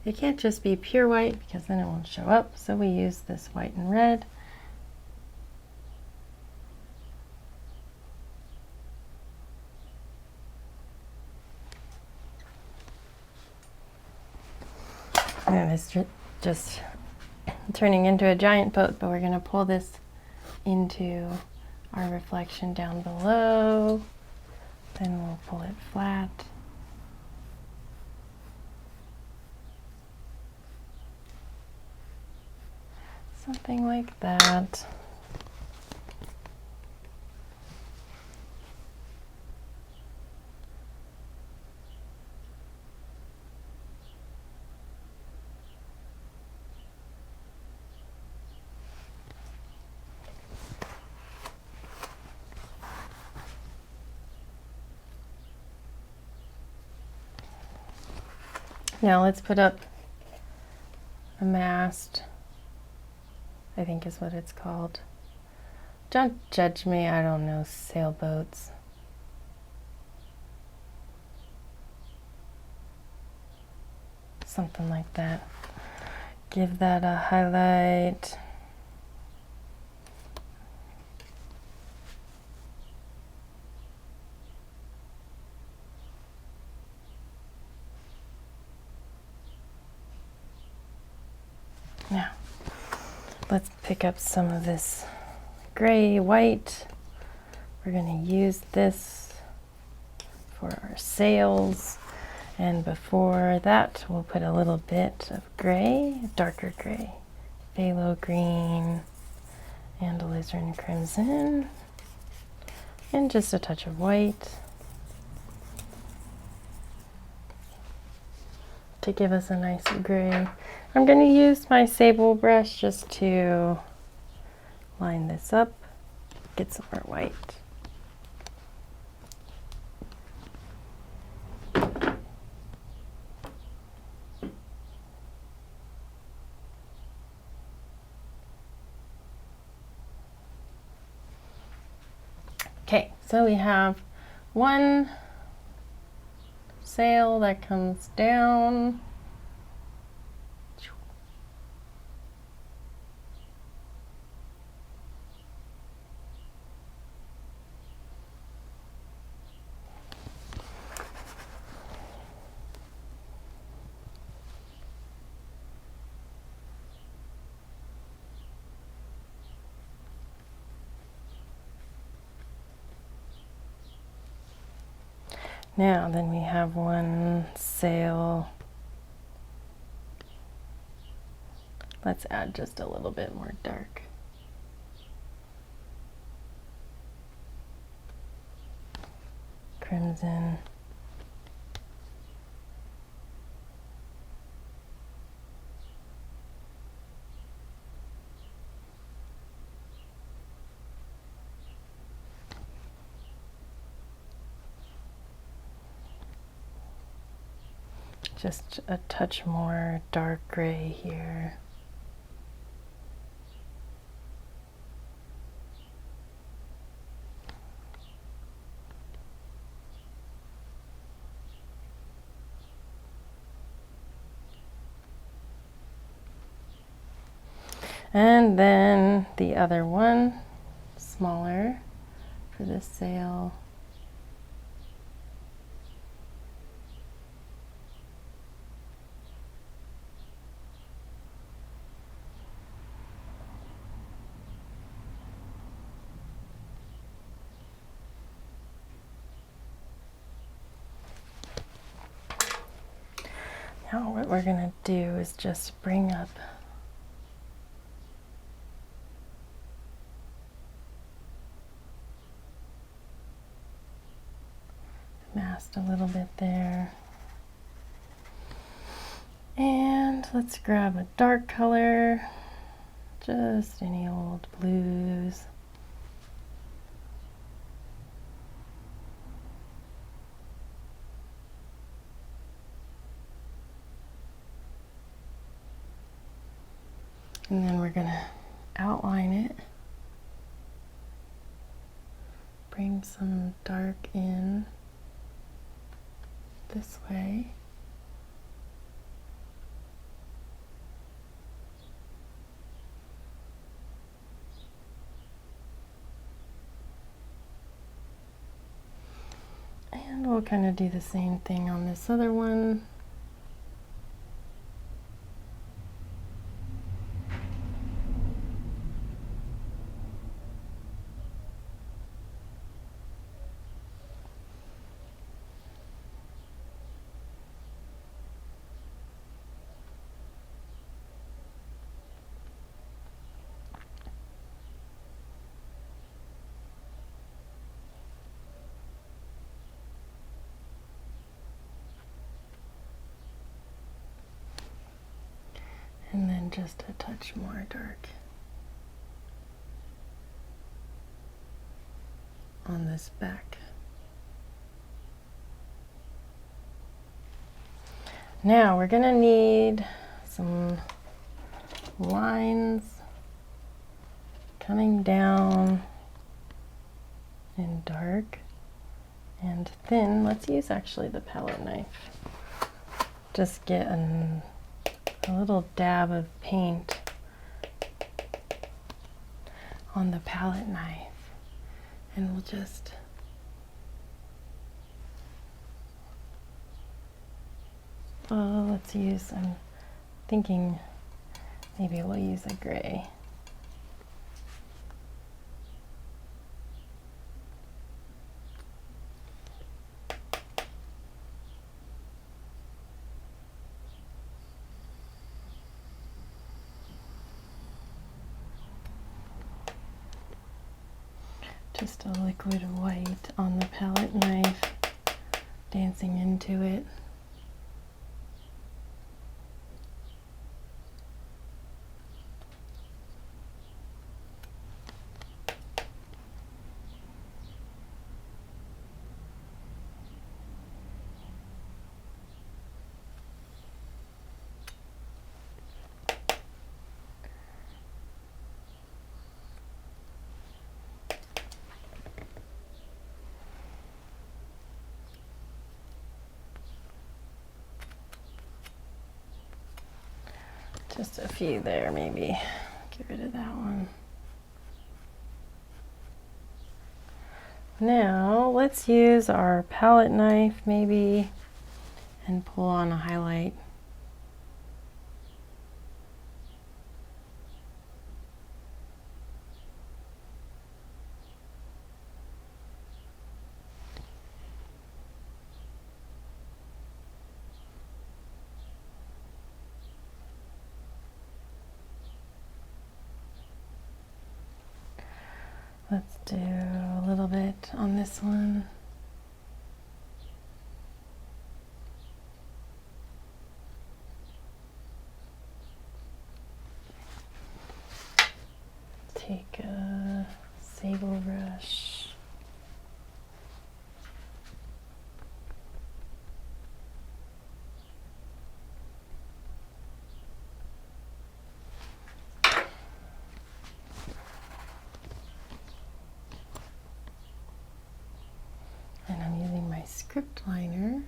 it can't just be pure white because then it won't show up. So we use this white and red. And it's just turning into a giant boat, but we're going to pull this into our reflection down below. Then we'll pull it flat. Something like that. Now let's put up a mast, I think is what it's called. Don't judge me, I don't know sailboats. Something like that. Give that a highlight. Now, let's pick up some of this gray, white. We're going to use this for our sails. And before that, we'll put a little bit of gray, darker gray, phthalo green, and alizarin crimson, and just a touch of white to give us a nice gray. I'm going to use my sable brush just to line this up, get some more white. Okay, so we have one sail that comes down. Now, then we have one sail. Let's add just a little bit more dark. Crimson. Just a touch more dark gray here. And then the other one, smaller for this sail. Now what we're going to do is just bring up the mast a little bit there. And let's grab a dark color, just any old blues. And then we're going to outline it. Bring some dark in this way. And we'll kind of do the same thing on this other one. And then just a touch more dark on this back. Now we're going to need some lines coming down in dark and thin. Let's use actually the palette knife. Just get a little dab of paint on the palette knife, and we'll just let's use, I'm thinking maybe we'll use a gray. Just a liquid white on the palette knife, dancing into it. Just a few there, maybe. Get rid of that one. Now let's use our palette knife maybe and pull on a highlight. Let's do a little bit on this one. Take a sable brush. And I'm using my script liner.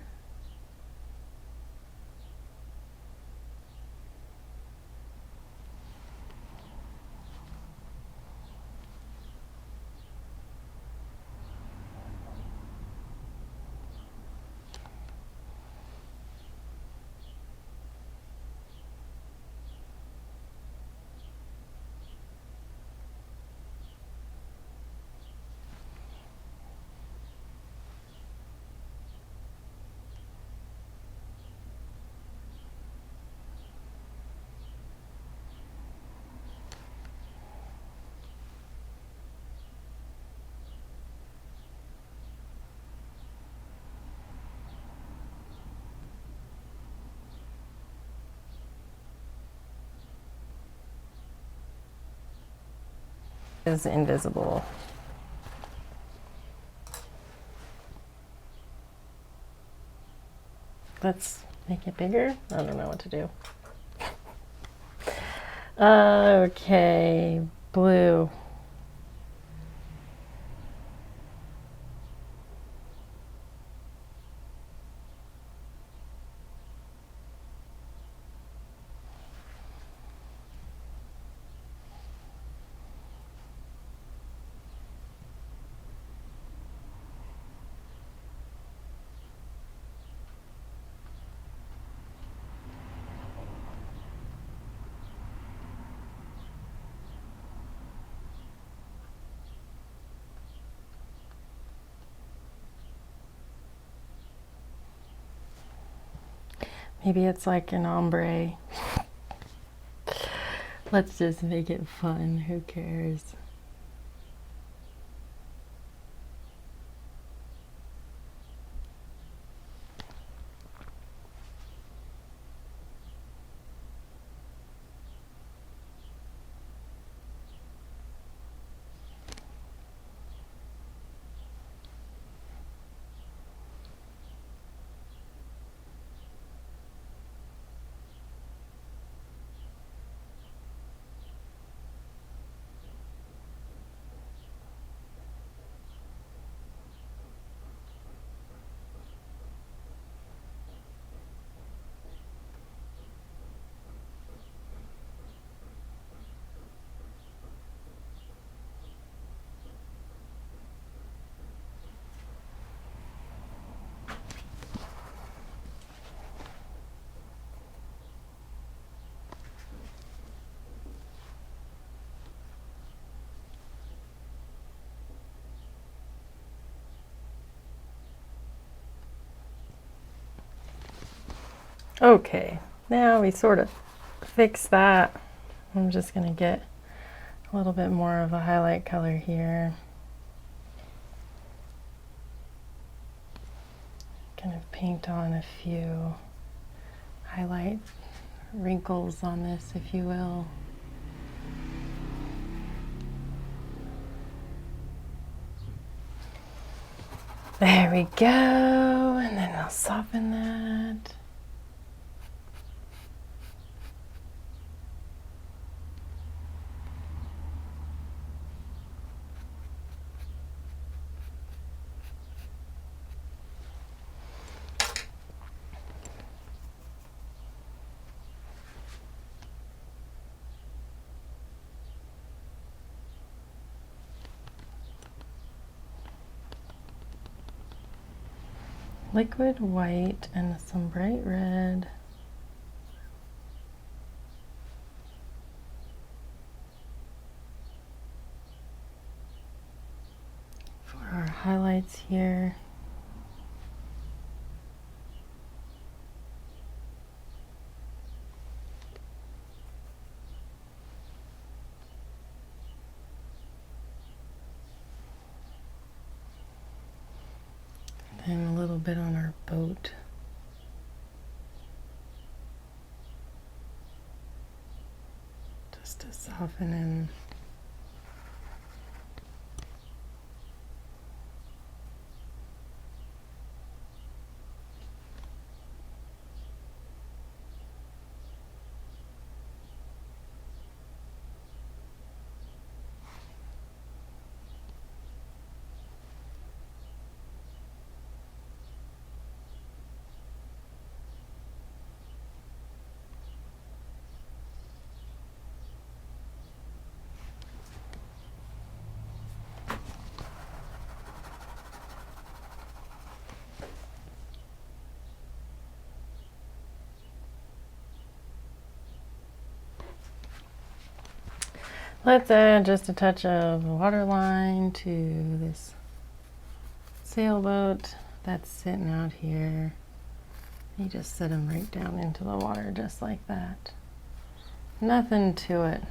Is invisible. Let's make it bigger. I don't know what to do. Okay, blue. Maybe it's like an ombre. Let's just make it fun. Who cares? Okay, now we sort of fix that. I'm just going to get a little bit more of a highlight color here. Kind of paint on a few highlight wrinkles on this, if you will. There we go, and then I'll soften that. liquid white and some bright red. For our highlights here. And a little bit on our boat. Just to soften in. Let's add just a touch of waterline to this sailboat that's sitting out here. You just set them right down into the water just like that. Nothing to it.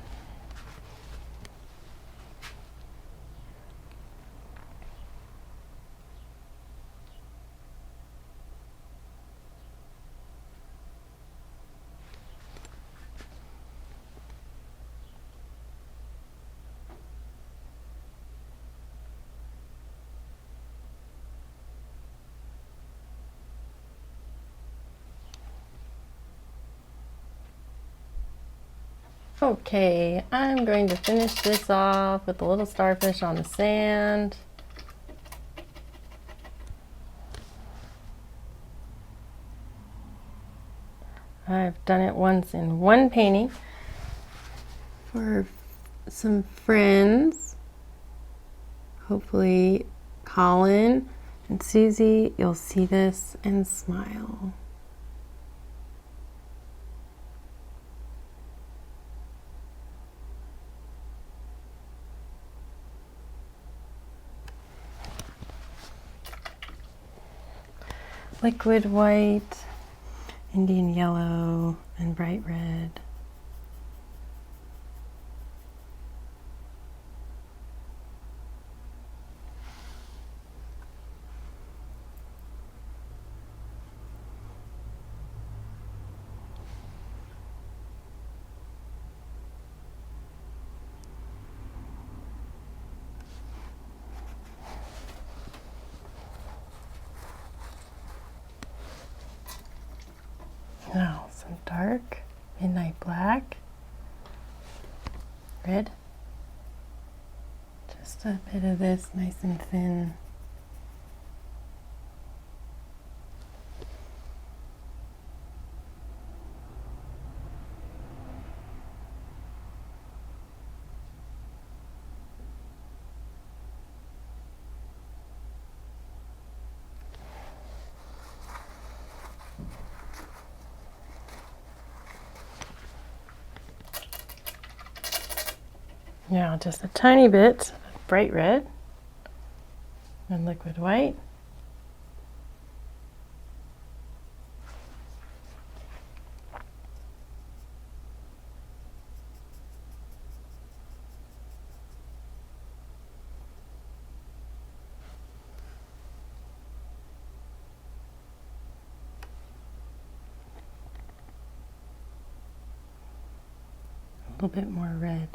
Okay, I'm going to finish this off with a little starfish on the sand. I've done it once in one painting for some friends. Hopefully Colin and Susie, you'll see this and smile. Liquid white, Indian yellow, and bright red. Now some dark midnight black, red, just a bit of this nice and thin. Now just a tiny bit of bright red and liquid white. A little bit more red.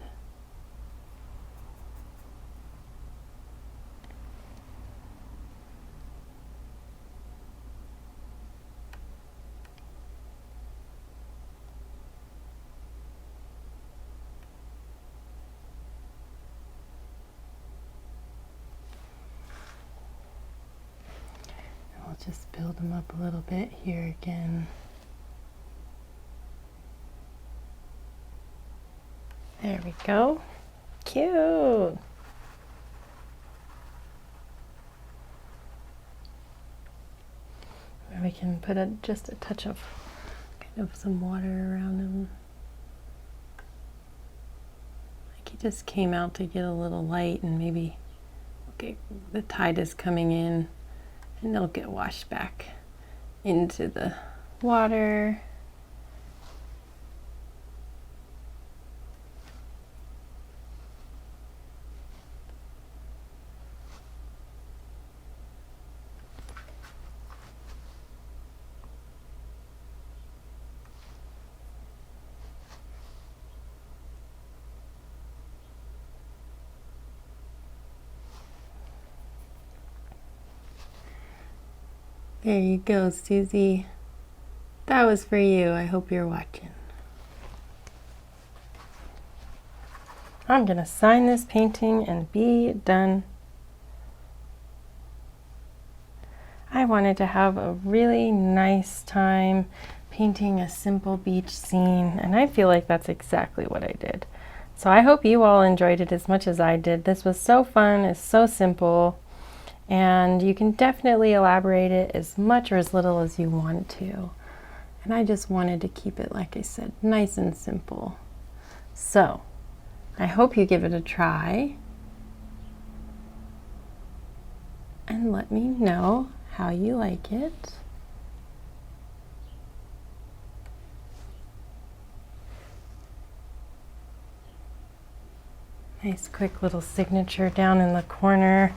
I'll just build them up a little bit here again. There we go. Cute. can put just a touch of kind of some water around him. Like he just came out to get a little light, and maybe okay, the tide is coming in and they'll get washed back into the water. There you go, Susie. That was for you. I hope you're watching. I'm gonna sign this painting and be done. I wanted to have a really nice time painting a simple beach scene, and I feel like that's exactly what I did. So I hope you all enjoyed it as much as I did. This was so fun, it's so simple, and you can definitely elaborate it as much or as little as you want to. And I just wanted to keep it, like I said, nice and simple. So I hope you give it a try and let me know how you like it. Nice quick little signature down in the corner.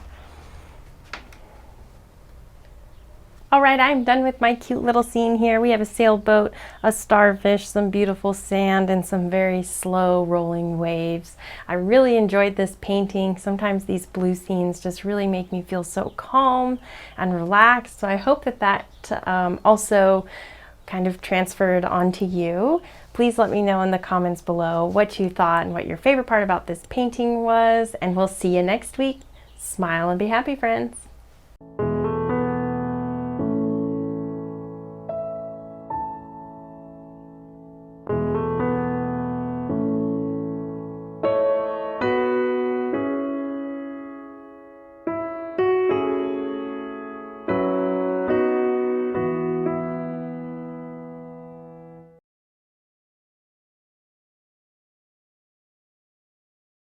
All right, I'm done with my cute little scene here. We have a sailboat, a starfish, some beautiful sand, and some very slow rolling waves. I really enjoyed this painting. Sometimes these blue scenes just really make me feel so calm and relaxed. So I hope that also kind of transferred onto you. Please let me know in the comments below what you thought and what your favorite part about this painting was, and we'll see you next week. Smile and be happy, friends.